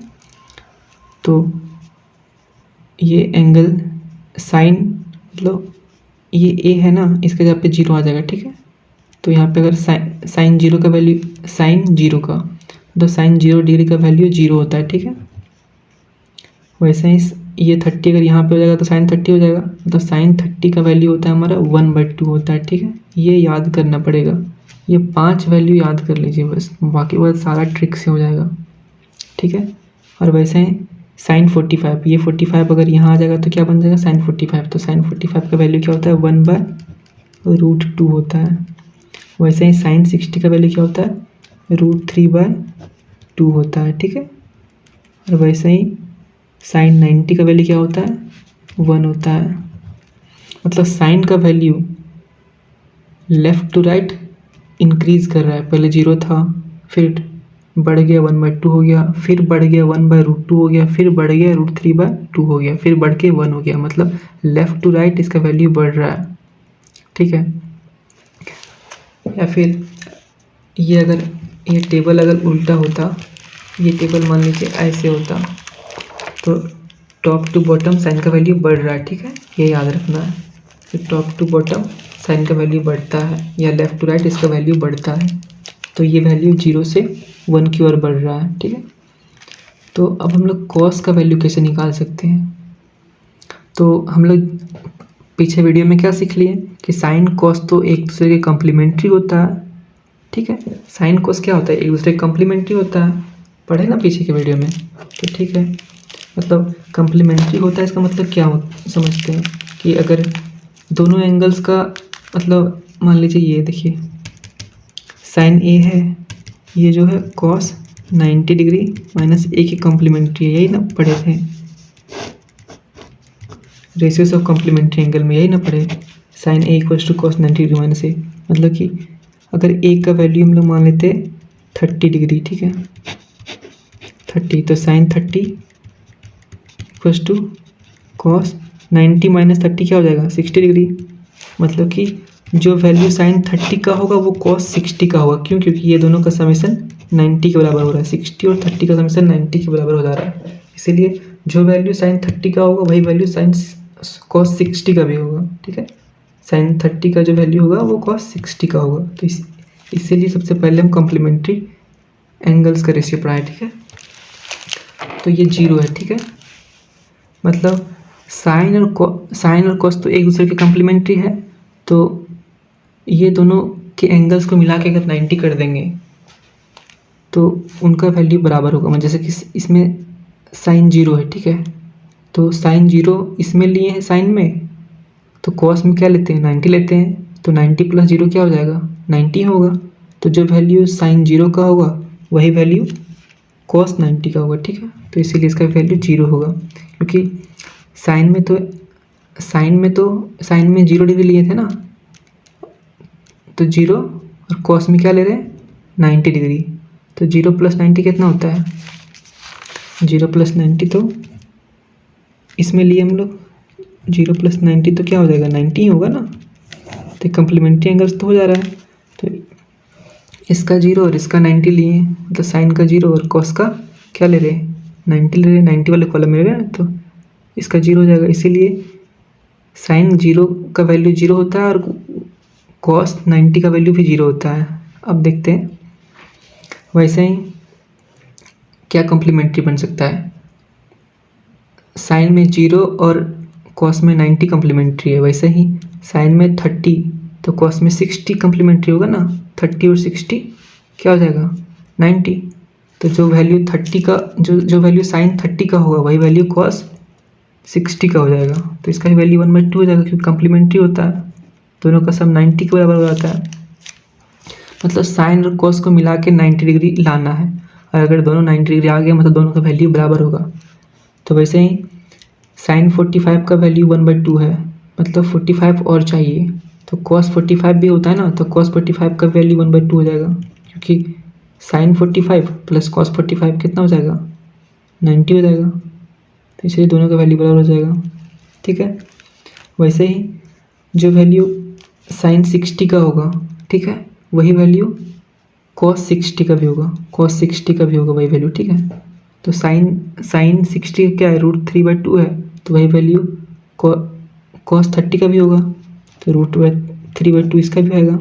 तो ये एंगल साइन, मतलब ये ए है ना, इसके जगह पे 0 आ जाएगा, ठीक है। तो यहाँ पे अगर साइन 0 का वैल्यू, साइन 0 का, तो साइन 0 डिग्री का वैल्यू 0 होता है, ठीक है। वैसे ही ये 30 अगर यहाँ पे हो जाएगा तो साइन 30 हो जाएगा, तो साइन 30 का वैल्यू होता है हमारा 1/2 होता है, ठीक है। ये याद करना पड़ेगा, ये 5 वैल्यू याद कर लीजिए बस, बाकी बहुत सारा ट्रिक से हो जाएगा, ठीक है। और वैसे ही साइन 45, ये 45 अगर यहाँ आ जाएगा तो क्या बन जाएगा? साइन 45। तो साइन 45 का वैल्यू क्या होता है? 1/√2 होता है। वैसे ही साइन 60 का वैल्यू क्या होता है? √3/2 होता है, ठीक है। और वैसे ही साइन 90 का वैल्यू क्या होता है? 1 होता है। मतलब साइन का value left to right increase कर रहा है, पहले 0 था, फिर बढ़ गया 1/2 हो गया, फिर बढ़ गया 1/√2 हो गया, फिर बढ़ गया √3/2 हो गया, फिर बढ़ के 1 हो गया। मतलब लेफ़्ट टू राइट इसका वैल्यू बढ़ रहा है, ठीक है। या फिर ये अगर ये टेबल अगर उल्टा होता, ये टेबल मान लीजिए ऐसे होता, तो टॉप टू बॉटम साइन का वैल्यू बढ़ रहा है, ठीक है, ये याद रखना है। तो टॉप टू बॉटम साइन का वैल्यू बढ़ता है, या लेफ़्ट टू राइट इसका वैल्यू बढ़ता है, तो ये वैल्यू 0 से 1 की ओर बढ़ रहा है, ठीक है। तो अब हम लोग कॉस का वैल्यू कैसे निकाल सकते हैं? तो हम लोग पीछे वीडियो में क्या सीख लिए कि साइन कॉस तो एक दूसरे के कॉम्प्लीमेंट्री होता है, ठीक है। साइन कॉस क्या होता है? एक दूसरे के कॉम्प्लीमेंट्री होता है, पढ़े ना पीछे के वीडियो में, तो ठीक है। मतलब कॉम्प्लीमेंट्री होता है, इसका मतलब क्या समझते हैं कि अगर दोनों एंगल्स का मतलब मान लीजिए ये देखिए साइन ए है, ये जो है कॉस 90 डिग्री माइनस ए की कॉम्प्लीमेंट्री है, यही ना पढ़े थे रेशियोज ऑफ कॉम्प्लीमेंट्री एंगल में, यही ना पढ़े sine A equals to cos 90 degree minus A. मतलब कि अगर ए का वैल्यू हम लोग मान लेते 30 डिग्री, ठीक है, 30, तो sine 30 equals to cos 90 minus 30 क्या हो जाएगा 60 डिग्री। मतलब कि जो वैल्यू साइन 30 का होगा वो कॉस 60 का होगा। क्यों? क्योंकि ये दोनों का समेशन 90 के बराबर हो रहा है, 60 और 30 का समेशन 90 के बराबर हो जा रहा है। इसीलिए जो वैल्यू साइन 30 का होगा वही वैल्यू साइन कॉस 60 का भी होगा, ठीक है। साइन 30 का जो वैल्यू होगा वो कॉस 60 का होगा। तो इसीलिए सबसे पहले हम कॉम्प्लीमेंट्री एंगल्स का रेशियो पढ़ाए, ठीक है। तो ये 0 है, ठीक है। मतलब साइन और कॉस तो एक दूसरे के कॉम्प्लीमेंट्री है, तो ये दोनों के एंगल्स को मिला के अगर 90 कर देंगे तो उनका वैल्यू बराबर होगा। जैसे कि इसमें साइन 0 है, ठीक है, तो साइन 0 इसमें लिए हैं साइन में, तो कॉस में क्या लेते हैं 90 लेते हैं, तो 90 प्लस 0 क्या हो जाएगा 90 होगा। तो जो वैल्यू साइन 0 का होगा वही वैल्यू कॉस 90 का होगा, ठीक है। तो इसीलिए इसका वैल्यू 0 होगा, क्योंकि साइन में 0 डिग्री लिए थे ना, तो 0 और कॉस में क्या ले रहे हैं 90 डिग्री। तो 0 प्लस 90 कितना होता है 0 प्लस 90, तो इसमें लिए हम लोग 0 प्लस 90 तो क्या हो जाएगा 90 ही होगा ना। तो कॉम्प्लीमेंट्री एंगल्स तो हो जा रहा है, तो इसका 0 और इसका 90 लिए, मतलब साइन का 0 और कॉस का क्या ले रहे हैं 90 ले रहे हैं, 90 वाले कॉलम में ले रहे हैं, तो इसका 0 हो जाएगा। इसीलिए साइन 0 का वैल्यू 0 होता है और कॉस 90 का वैल्यू भी 0 होता है। अब देखते हैं वैसे ही क्या कॉम्प्लीमेंट्री बन सकता है। साइन में 0 और कॉस में 90 कॉम्प्लीमेंट्री है, वैसे ही साइन में 30 तो कॉस में 60 कॉम्प्लीमेंट्री होगा ना। 30 और 60 क्या हो जाएगा 90। तो जो वैल्यू 30 का जो वैल्यू साइन 30 का होगा वही वैल्यू कॉस 60 का हो जाएगा। तो इसका वैल्यू 1/2 हो जाएगा, क्योंकि कॉम्प्लीमेंट्री होता है, दोनों का सम 90 के बराबर हो जाता है। मतलब साइन और कॉस को मिला के 90 डिग्री लाना है, और अगर दोनों 90 डिग्री आ गए मतलब दोनों का वैल्यू बराबर होगा। तो वैसे ही साइन 45 का वैल्यू 1/2 है, मतलब 45 और चाहिए, तो कॉस 45 भी होता है ना, तो कॉस 45 का वैल्यू 1/2 हो जाएगा, क्योंकि साइन 45 प्लस कॉस 45 कितना हो जाएगा 90 हो जाएगा। तो इसलिए दोनों का वैल्यू बराबर हो जाएगा, ठीक है। वैसे ही जो वैल्यू साइन 60 का होगा, ठीक है, वही वैल्यू कॉस 60 का भी होगा, कॉस 60 का भी होगा वही वैल्यू, ठीक है। तो साइन 60 क्या है √3/2 है, तो वही वैल्यू कॉस 30 का भी होगा, तो √3/2 इसका भी आएगा,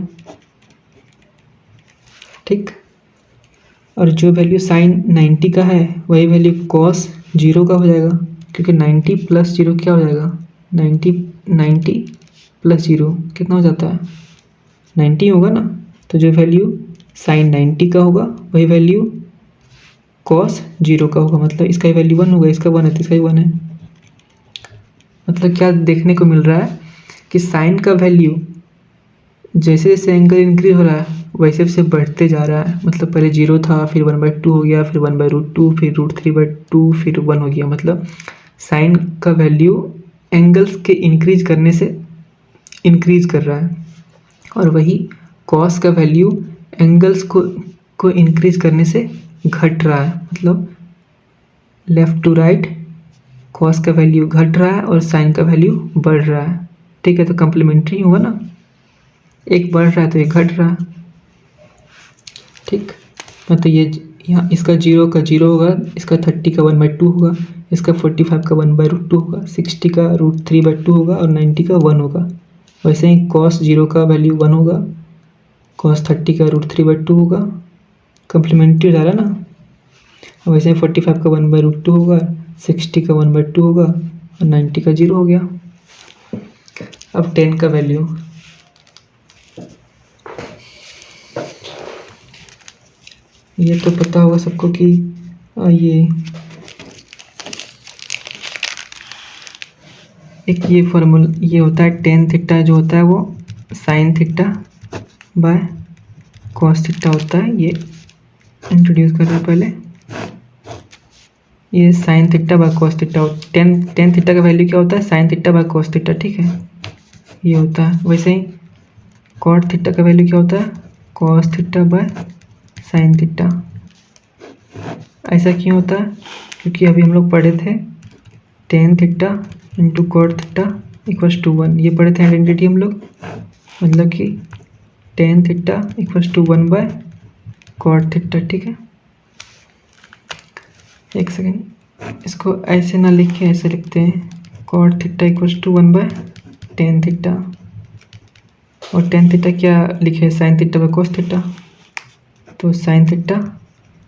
ठीक। और जो वैल्यू साइन 90 का है वही वैल्यू कॉस 0 का हो जाएगा, क्योंकि 90 प्लस 0 क्या हो जाएगा 90 प्लस 0 कितना हो जाता है 90 होगा ना। तो जो वैल्यू साइन 90 का होगा वही वैल्यू कॉस 0 का होगा, मतलब इसका वैल्यू 1 होगा, इसका 1 है तो इसका भी 1 है। मतलब क्या देखने को मिल रहा है कि साइन का वैल्यू जैसे जैसे एंगल इंक्रीज हो रहा है वैसे वैसे बढ़ते जा रहा है। मतलब पहले 0 था, फिर 1/2 हो गया, फिर 1/√2, फिर √3/2, फिर 1 हो गया। मतलब साइन का वैल्यू एंगल्स के इंक्रीज करने से इंक्रीज कर रहा है, और वही कॉस का वैल्यू एंगल्स को इंक्रीज करने से घट रहा है, मतलब लेफ्ट टू राइट कॉस का वैल्यू घट रहा है और साइन का वैल्यू बढ़ रहा है। ठीक है, तो कम्प्लीमेंट्री हुआ ना, एक बढ़ रहा है तो एक घट रहा है। ठीक, मतलब ये यहाँ इसका 0 का 0 होगा, इसका 30 का 1/2 होगा, इसका 45 का 1/√2 होगा, 60 का √3/2 होगा और 90 का 1 होगा। वैसे ही cos 0 का वैल्यू 1 होगा, cos 30 का √3/2 होगा, कम्प्लीमेंट्री जा रहा है ना। वैसे ही 45 का 1/√2 होगा, 60 का 1/2 होगा और 90 का 0 हो गया। अब 10 का वैल्यू, ये तो पता होगा सबको कि ये फॉर्मूला ये होता है tan थीटा, जो होता है वो sin theta by cos theta होता है। ये इंट्रोड्यूस कर रहे हैं पहले, ये sin theta by cos theta. tan theta का वैल्यू क्या होता है, sin theta by cos theta. ठीक है, ये होता है। वैसे ही cot थीटा का वैल्यू क्या होता है, cos theta by sin theta. ऐसा क्यों होता है, क्योंकि अभी हम लोग पढ़े थे tan theta into cot theta equals to 1, ये पढ़े थे आइडेंटिटी हम लोग, मतलब कि tan theta equals to 1 by cot theta. ठीक है, एक सेकेंड, इसको ऐसे ना लिख के ऐसे लिखते हैं, cot theta equals to 1 by tan theta. और tan थीटा क्या लिखे, sin theta by cos theta, तो sin theta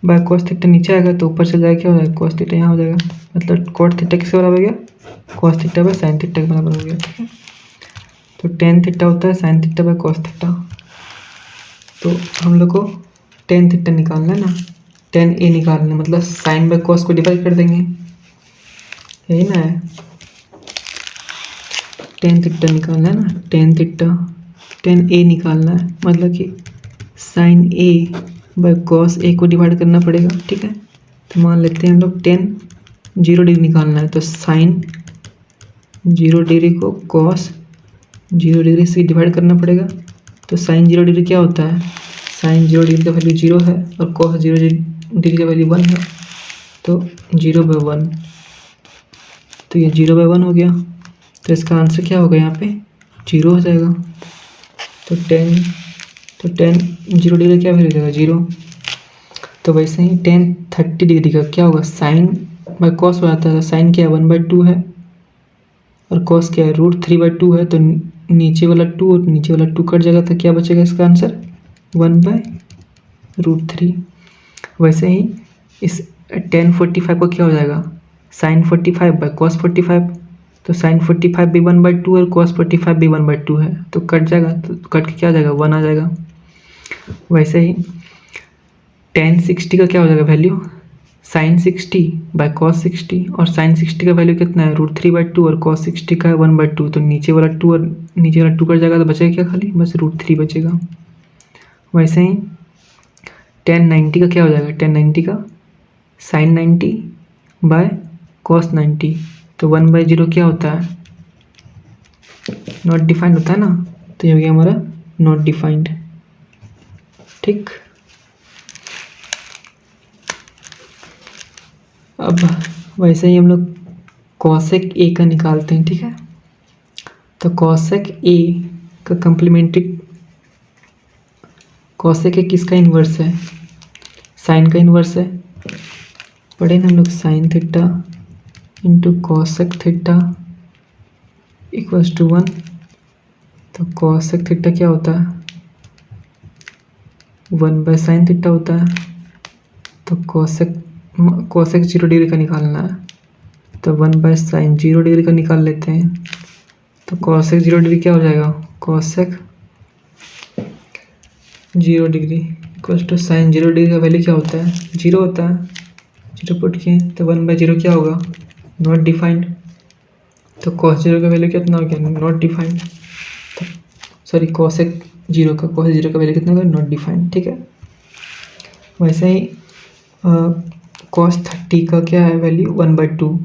by cos theta नीचे आएगा तो ऊपर चल जाएगा, क्या हो जाएगा, cos थीटा यहाँ हो जाएगा, मतलब cot थीटा किसके बराबर हो गया, cos theta by sin theta के बराबर हो गया। ठीक है, तो tan थीटा होता है sin theta by cos theta. तो हम लोग को tan थीटा निकालना है ना, tan a निकालना है, मतलब sin बाय cos को डिवाइड कर देंगे, यही ना है। tan थीटा निकालना है ना, tan थीटा tan a निकालना है, मतलब कि sin a by cos a को डिवाइड करना पड़ेगा। ठीक है, तो मान लेते हैं हम लोग tan 0 डिग्री निकालना है, तो sin 0 डिग्री को cos 0 डिग्री से डिवाइड करना पड़ेगा। तो sin 0 डिग्री क्या होता है, sin 0 डिग्री का वैल्यू 0 है और cos 0 डिग्री का वैल्यू 1 है, तो 0/1, तो ये 0/1 हो गया। तो इसका आंसर क्या होगा, यहाँ पे 0 हो जाएगा। तो tan 0 डिग्री क्या वैल्यू देगा, 0। तो वैसे ही tan 30 डिग्री का क्या होगा, sin बाय cos हो जाता है, sin क्या है 1/2 है और cos क्या है √3/2 है, तो नीचे वाला 2 और नीचे वाला 2 कट जाएगा, तो क्या बचेगा इसका आंसर 1/√3। वैसे ही इस tan 45 को क्या हो जाएगा, sin 45 बाय cos 45, तो sin 45 भी 1/2 और cos 45 भी 1/2 है, तो कट जाएगा, तो कट के क्या आ जाएगा 1 आ जाएगा। वैसे ही tan 60 का क्या हो जाएगा वैल्यू, sin 60 बाय cos 60, और sin 60 का वैल्यू कितना है √3/2 और cos 60 का है 1/2, तो नीचे वाला 2 और नीचे वाला 2 कट जाएगा, तो बचेगा क्या, खाली बस √3 बचेगा। वैसे ही tan 90 का क्या हो जाएगा, tan 90 का sin 90 बाय cos 90, तो 1/0 क्या होता है, नॉट डिफाइंड होता है ना, तो ये हो गया हमारा नॉट डिफाइंड। ठीक, अब वैसे ही हम लोग cosec a का निकालते हैं। ठीक है, तो cosec a का कम्प्लीमेंट्री, cosec a किसका इन्वर्स है, साइन का इन्वर्स है, पढ़े ना हम लोग sin theta into cosec theta equals to 1, तो cosec थीटा क्या होता है 1/sin थीटा होता है, तो cosec 0 डिग्री का निकालना है, तो 1/sin 0 डिग्री का निकाल लेते हैं, तो cosec 0 डिग्री क्या हो जाएगा, cosec 0 degree equals to sin 0 degree का वैल्यू क्या होता है 0 होता है, 0 पुट किए तो 1/0 क्या होगा नॉट डिफाइंड, तो cos 0 का वैल्यू कितना हो गया नॉट डिफाइंड, तो सॉरी cosec 0 का वैल्यू कितना होगा नॉट डिफाइंड। ठीक है, वैसे ही cos 30 का क्या है वैल्यू 1/2,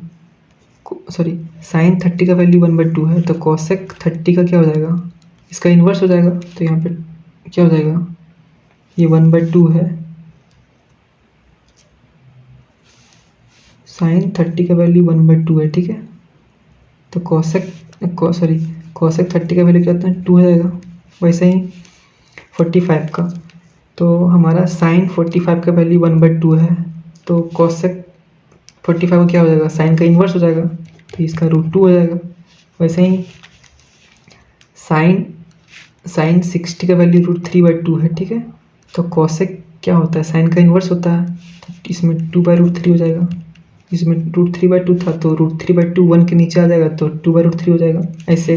सॉरी sin 30 का वैल्यू 1/2 है, तो cosec 30 का क्या हो जाएगा, इसका इन्वर्स हो जाएगा, तो यहाँ पे क्या हो जाएगा, ये 1/2 है साइन 30 का वैल्यू 1/2 है, ठीक है। तो कॉसेक 30 का वैल्यू क्या होता है, 2 हो जाएगा। वैसे ही 45 का, तो हमारा साइन 45 का वैल्यू 1/2 है, तो कॉसेक 45 का क्या हो जाएगा, साइन का इन्वर्स हो जाएगा, तो इसका √2 हो जाएगा। वैसे ही साइन 60 का वैल्यू √3/2 है, ठीक है। तो कॉसेक क्या होता है, साइन का इन्वर्स होता है, तो इसमें 2/√3 हो जाएगा। इसमें √3/2 था, तो √3/2 1 के नीचे आ जाएगा, तो 2/√3 हो जाएगा। ऐसे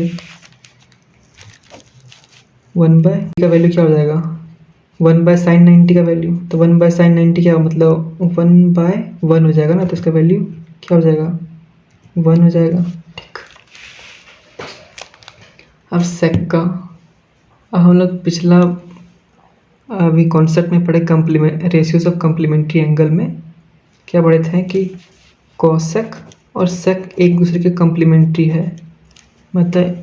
1 का वैल्यू क्या हो जाएगा, 1/sin 90 का वैल्यू, तो 1/sin 90 क्या मतलब 1/1 हो जाएगा ना, तो इसका वैल्यू क्या हो जाएगा, 1 हो जाएगा, ठीक। अब सेक का, अब हम लोग पिछला अभी कॉन्सेप्ट में पढ़े रेशियोज ऑफ कम्प्लीमेंट्री एंगल में क्या पढ़े थे कि कॉसेक और सेक एक दूसरे के कम्प्लीमेंट्री है। मतलब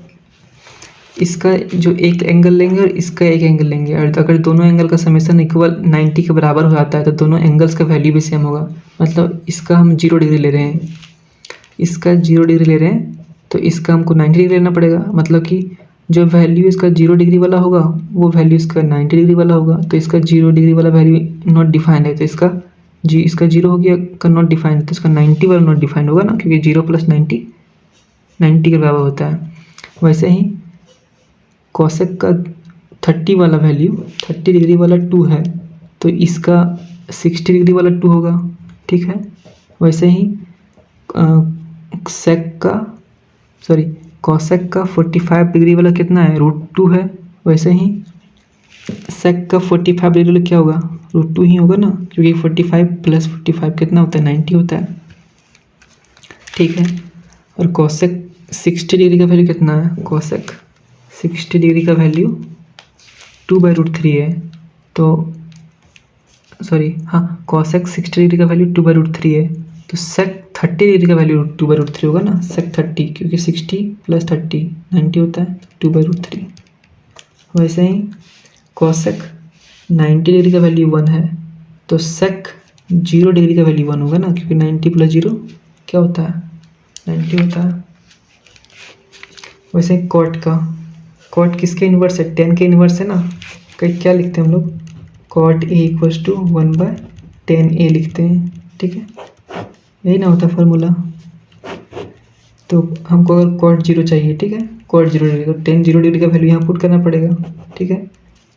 इसका जो एक एंगल लेंगे और इसका एक एंगल लेंगे, और अगर दोनों एंगल का समेशन इक्वल 90 के बराबर हो जाता है तो दोनों एंगल्स का वैल्यू भी सेम होगा। मतलब इसका हम 0 डिग्री ले रहे हैं, इसका 0 डिग्री ले रहे हैं, तो इसका हमको 90 डिग्री लेना पड़ेगा। मतलब कि जो वैल्यू इसका 0 डिग्री वाला होगा वो वैल्यू इसका 90 डिग्री वाला होगा। तो इसका 0 डिग्री वाला वैल्यू नॉट डिफाइंड है, तो इसका 0 हो गया का नॉट डिफाइंड, तो इसका 90 वाला नॉट डिफाइंड होगा ना, क्योंकि 0 + 90 के बराबर होता है। वैसे ही कॉसेक का 30 वाला वैल्यू 30 डिग्री वाला 2 है, तो इसका 60 डिग्री वाला 2 होगा, ठीक है। वैसे ही कॉसेक का 45 डिग्री वाला कितना है, √2 है। वैसे ही सेक का 45 डिग्री वाला क्या होगा, √2 ही होगा ना, क्योंकि 45 + 45 कितना होता है, 90 होता है, ठीक है। और कॉसेक 60 डिग्री का वैल्यू कितना है, कॉसेक 60 डिग्री का वैल्यू 2/√3 है। तो कॉसेक 60 डिग्री का वैल्यू 2/√3 है, तो सेक 30 डिग्री का वैल्यू 2/√3 होगा ना, सेक 30, क्योंकि 60 + 30 90 होता है, 2/√3। वैसे ही कॉसेक 90 डिग्री का वैल्यू 1 है, तो सेक 0 डिग्री का वैल्यू 1 होगा ना, क्योंकि 90 + 0 क्या होता है, 90 होता है। वैसे ही कॉट किसके इन्वर्स है, tan के इन्वर्स है ना। क्या लिखते हैं हम लोग, cot A = 1/tan A लिखते हैं, ठीक है, यही ना होता फॉर्मूला। तो हमको अगर cot 0 चाहिए, ठीक है, cot 0 डिग्री, तो tan 0 डिग्री का वैल्यू यहाँ पुट करना पड़ेगा, ठीक है।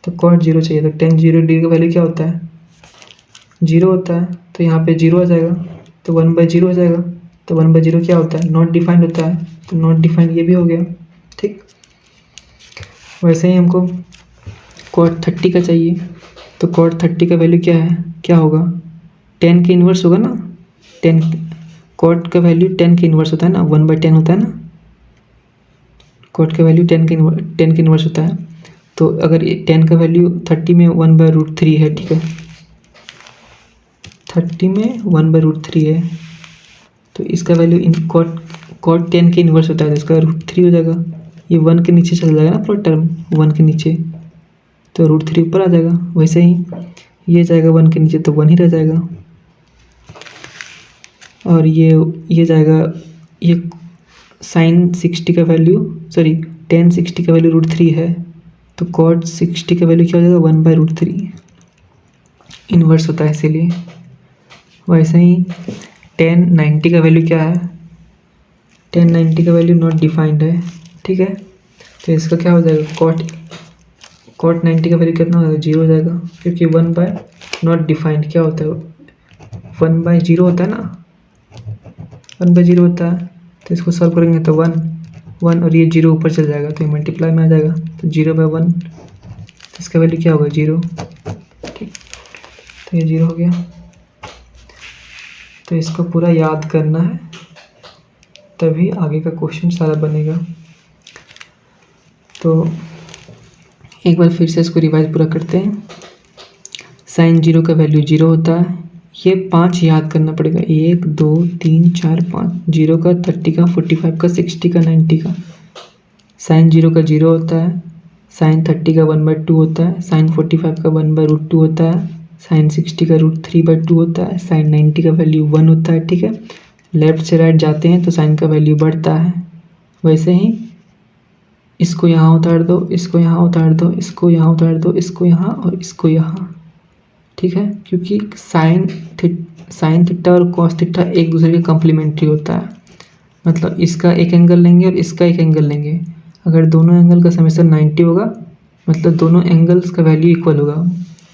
तो cot 0 चाहिए, तो tan 0 डिग्री का वैल्यू क्या होता है, 0 होता है, तो यहाँ पे 0 आ जाएगा, तो 1/0 हो जाएगा। तो 1/0 क्या होता है, नॉट डिफाइंड होता है, तो नॉट डिफाइंड ये भी हो गया, ठीक। वैसे ही हमको cot 30 का चाहिए, तो cot 30 का वैल्यू क्या होगा, tan के इन्वर्स होगा ना, cot का वैल्यू tan के इन्वर्स होता है ना, 1/10 होता है ना, cot का वैल्यू tan के इन्वर्स होता है। तो अगर tan का वैल्यू 30 में 1/√3 है, ठीक है, 30 में 1/√3 है, तो इसका वैल्यू cot 10 के इन्वर्स होता है, तो इसका √3 हो जाएगा। ये 1 के नीचे चल जाएगा ना पूरा टर्म, 1 के नीचे, तो √3 ऊपर आ जाएगा। वैसे ही ये जाएगा 1 के नीचे, तो 1 ही रह जाएगा। और ये जाएगा, ये tan 60 का वैल्यू √3 है, तो cot 60 का वैल्यू क्या हो जाएगा, 1/√3 इन्वर्स होता है इसीलिए। वैसे ही tan 90 का वैल्यू क्या है, tan 90 का वैल्यू नॉट डिफाइंड है, ठीक है। तो इसका क्या हो जाएगा, cot 90 का वैल्यू कितना हो जाएगा, 0 हो जाएगा, क्योंकि 1 नॉट डिफाइंड क्या होता है, 1/0 होता है ना, 1/0 होता है। तो इसको सॉल्व करेंगे तो 1 और ये 0 ऊपर चल जाएगा, तो ये मल्टीप्लाई में आ जाएगा, तो 0/1, तो इसका वैल्यू क्या होगा, 0, ठीक। तो ये 0 हो गया। तो इसको पूरा याद करना है, तभी आगे का क्वेश्चन सारा बनेगा। तो एक बार फिर से इसको रिवाइज पूरा करते हैं। sin 0 का वैल्यू 0 होता है, ये 5 याद करना पड़ेगा, 1 2 3 4 5, 0 का 30 का 45 का 60 का 90 का। sin 0 का 0 होता है, sin 30 का 1/2 होता है, sin 45 का 1/√2 होता है, sin 60 का √3/2 होता है, sin 90 का वैल्यू 1 होता है, ठीक है। लेफ़्ट से राइट जाते हैं तो साइन का वैल्यू बढ़ता है। वैसे ही इसको यहाँ उतार दो, इसको यहाँ उतार दो, इसको यहाँ उतार दो, इसको यहाँ और इसको यहाँ, ठीक है, क्योंकि साइन थीटा और कॉस थीटा एक दूसरे के कम्प्लीमेंट्री होता है। मतलब इसका एक एंगल लेंगे और इसका एक एंगल लेंगे, अगर दोनों एंगल का समेशन 90 होगा मतलब दोनों एंगल्स का वैल्यू इक्वल होगा।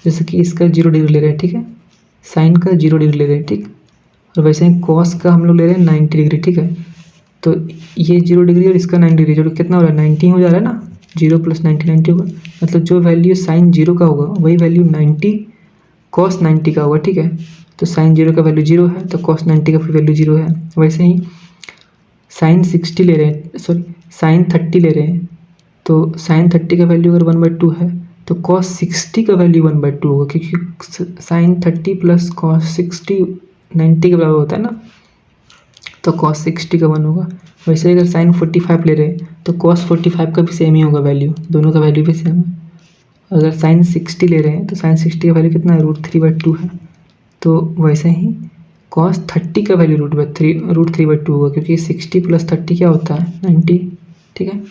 जैसे कि इसका 0 डिग्री ले रहे हैं, ठीक है, साइन का 0 डिग्री ले रहे हैं, ठीक, और वैसे ही कॉस का हम लोग ले रहे हैं 90 डिग्री, ठीक है। तो ये 0 डिग्री और इसका 90 डिग्री जो कितना हो रहा है 90 हो जा रहा है ना, 0 + 90 90 होगा। मतलब जो वैल्यू साइन 0 का होगा वही वैल्यू 90 कॉस 90 का होगा, ठीक है। तो साइन 0 का वैल्यू 0 है तो कॉस 90 का वैल्यू 0 है। वैसे ही साइन 60 ले रहे हैं, सॉरी साइन 30 ले रहे हैं, तो साइन 30 का वैल्यू अगर 1/2 है तो कॉस 60 का वैल्यू 1/2 होगा, क्योंकि साइन 30 + कॉस 60 90 के बराबर होता है ना, तो कॉस 60 का 1 होगा। वैसे अगर साइन 45 ले रहे हैं तो कॉस 45 का भी सेम ही होगा वैल्यू, दोनों का वैल्यू भी सेम है। अगर साइन 60 ले रहे हैं तो साइन 60 का वैल्यू कितना है √3/2 है। तो वैसे ही कॉस 30 का वैल्यू √3/2 होगा, क्योंकि 60 + 30 क्या होता है 90, ठीक है।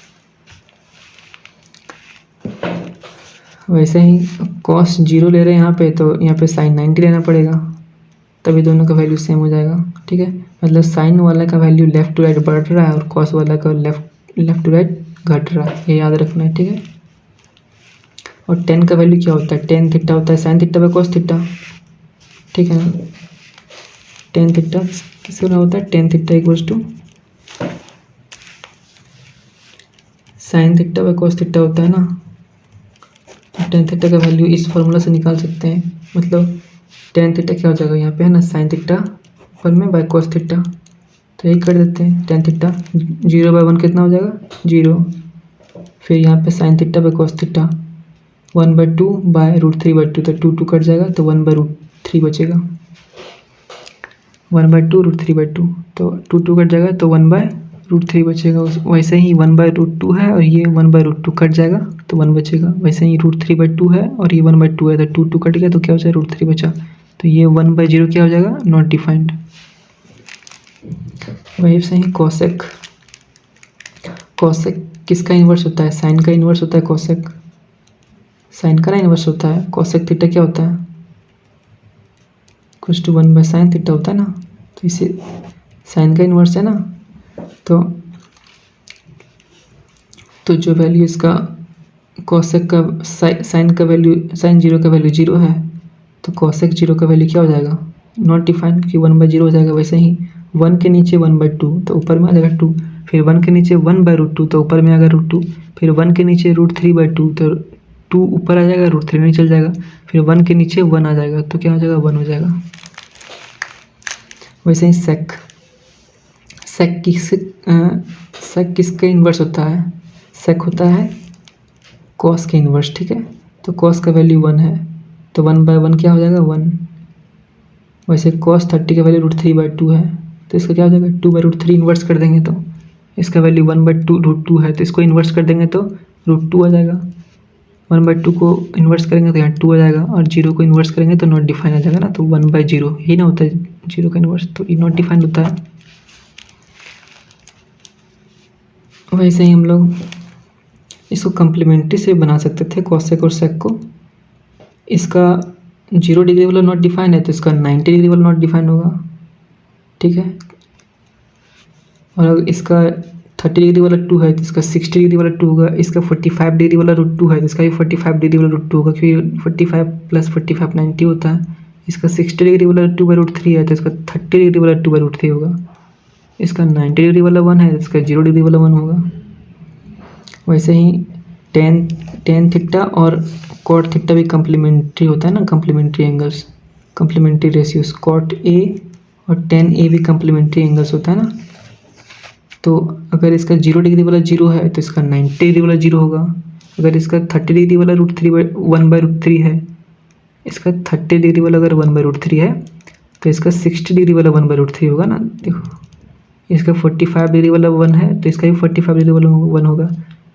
वैसे ही कॉस 0 ले रहे हैं यहाँ पे तो यहाँ पे साइन 90 लेना पड़ेगा, तभी दोनों का वैल्यू सेम हो जाएगा, ठीक है। मतलब साइन वाला का वैल्यू लेफ़्ट टू राइट बढ़ रहा है और कॉस वाला का लेफ़्ट टू राइट घट रहा है, ये याद रखना है, ठीक है। और टेन का वैल्यू क्या होता है, टेन थीटा होता है sine theta by cos theta, ठीक है ना। टेन थीटा किसका होता है, tan theta = sign theta by cos theta होता है ना। तो टेन थीटा का वैल्यू इस फॉर्मूला से निकाल सकते हैं। मतलब टेन थीटा क्या हो जाएगा यहाँ पे है ना, साइन थीटा ऊपर में बाय कॉस थीटा, तो यही कर देते हैं। टेन थीटा 0/1 कितना हो जाएगा 0, फिर यहाँ पे sine theta by cos theta 1/2 by √3/2, तो 2 कट जाएगा तो 1/√3 बचेगा, 1/2 √3/2, तो 2 कट जाएगा तो 1/√3 बचेगा। वैसे ही 1/√2 है और ये 1/√2 कट जाएगा तो 1 बचेगा। वैसे ही √3/2 है और ये 1/2 है, तो 2 कट गया तो क्या बचा √3 बचा, तो ये 1/0 क्या हो जाएगा नॉट डिफाइंड। वही से ही कोसेक, कोसेक किसका इन्वर्स होता है, साइन का इन्वर्स होता है कोसेक, साइन का ना इन्वर्स होता है। कोसेक थीटा क्या होता है = 1/sin थीटा होता है ना, तो इसे साइन का इन्वर्स है ना, तो जो वैल्यू इसका कोसेक का साइन का वैल्यू साइन 0 का वैल्यू 0 है, तो कोसेक 0 का वैल्यू क्या हो जाएगा नॉट डिफाइंड, क्योंकि 1/0 हो जाएगा। वैसे ही 1 के नीचे 1/2 तो ऊपर में आ जाएगा 2, फिर 1 के नीचे 1/√2 तो ऊपर में आ जाएगा √2, फिर 1 के नीचे √3/2 तो 2 ऊपर आ जाएगा, √3 नहीं चल जाएगा, फिर 1 के नीचे 1 आ जाएगा तो क्या हो जाएगा 1 हो जाएगा। वैसे ही सेक किसका इन्वर्स होता है, सेक होता है कॉस के इन्वर्स, ठीक है। तो कॉस का वैल्यू 1 है तो 1/1 क्या हो जाएगा 1। वैसे कॉस 30 का वैल्यू √3/2 है तो इसका क्या हो जाएगा 2/√3 इन्वर्स कर देंगे तो इसका वैल्यू 1/2 है, तो इसको इन्वर्स कर देंगे तो √2 आ जाएगा। 1/2 को इन्वर्स करेंगे तो यहाँ 2 आ जाएगा, और 0 को इन्वर्स करेंगे तो नॉट डिफाइन आ जाएगा ना, तो 1/0 ही ना होता है 0 का इन्वर्स, तो ये नॉट डिफाइंड होता है। वैसे ही हम लोग इसको कम्प्लीमेंट्री से बना सकते थे कोसेक और सेक को। इसका 0 डिग्री वाला नॉट डिफाइंड है तो इसका 90 डिग्री वाला नॉट डिफाइंड होगा, ठीक है। और अगर इसका 30 डिग्री वाला 2 है तो इसका 60 डिग्री वाला 2 होगा। इसका 45 डिग्री वाला √2 है तो इसका भी 45 डिग्री वाला √2 होगा, क्योंकि 45 + 45 90 होता है। इसका 60 डिग्री वाला 2/√3 है तो इसका 30 डिग्री वाला 2/√3 होगा। इसका 90 डिग्री वाला 1 है तो इसका 0 डिग्री वाला 1 होगा। वैसे ही टेन थीटा और कॉट थीटा भी कम्प्लीमेंट्री होता है ना, complementary angles, complementary ratios. Cot A और टेन ए भी कम्प्लीमेंट्री एंगल्स होता है ना। तो अगर इसका 0 डिग्री वाला 0 है तो इसका 90 डिग्री वाला 0 होगा। अगर इसका 30 डिग्री वाला √1/√3 है, इसका 30 डिग्री वाला अगर 1/√3 है तो इसका 60 डिग्री वाला 1/√3 होगा ना। देखो इसका 45 डिग्री वाला 1 है तो इसका भी 45 डिग्री वाला 1 होगा।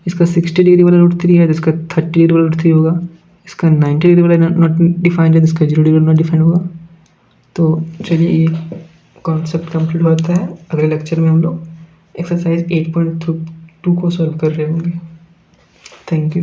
इसका 60 डिग्री वाला √3 है तो इसका 30 डिग्री वाला √3 होगा। इसका 90 डिग्री वाला नॉट डिफाइंड है तो इसका 0 डिग्री वाला नॉट डिफाइंड होगा। तो चलिए ये कॉन्सेप्ट कंप्लीट होता है। अगले लेक्चर में हम लोग एक्सरसाइज 8.2 को सॉल्व कर रहे होंगे। Thank you.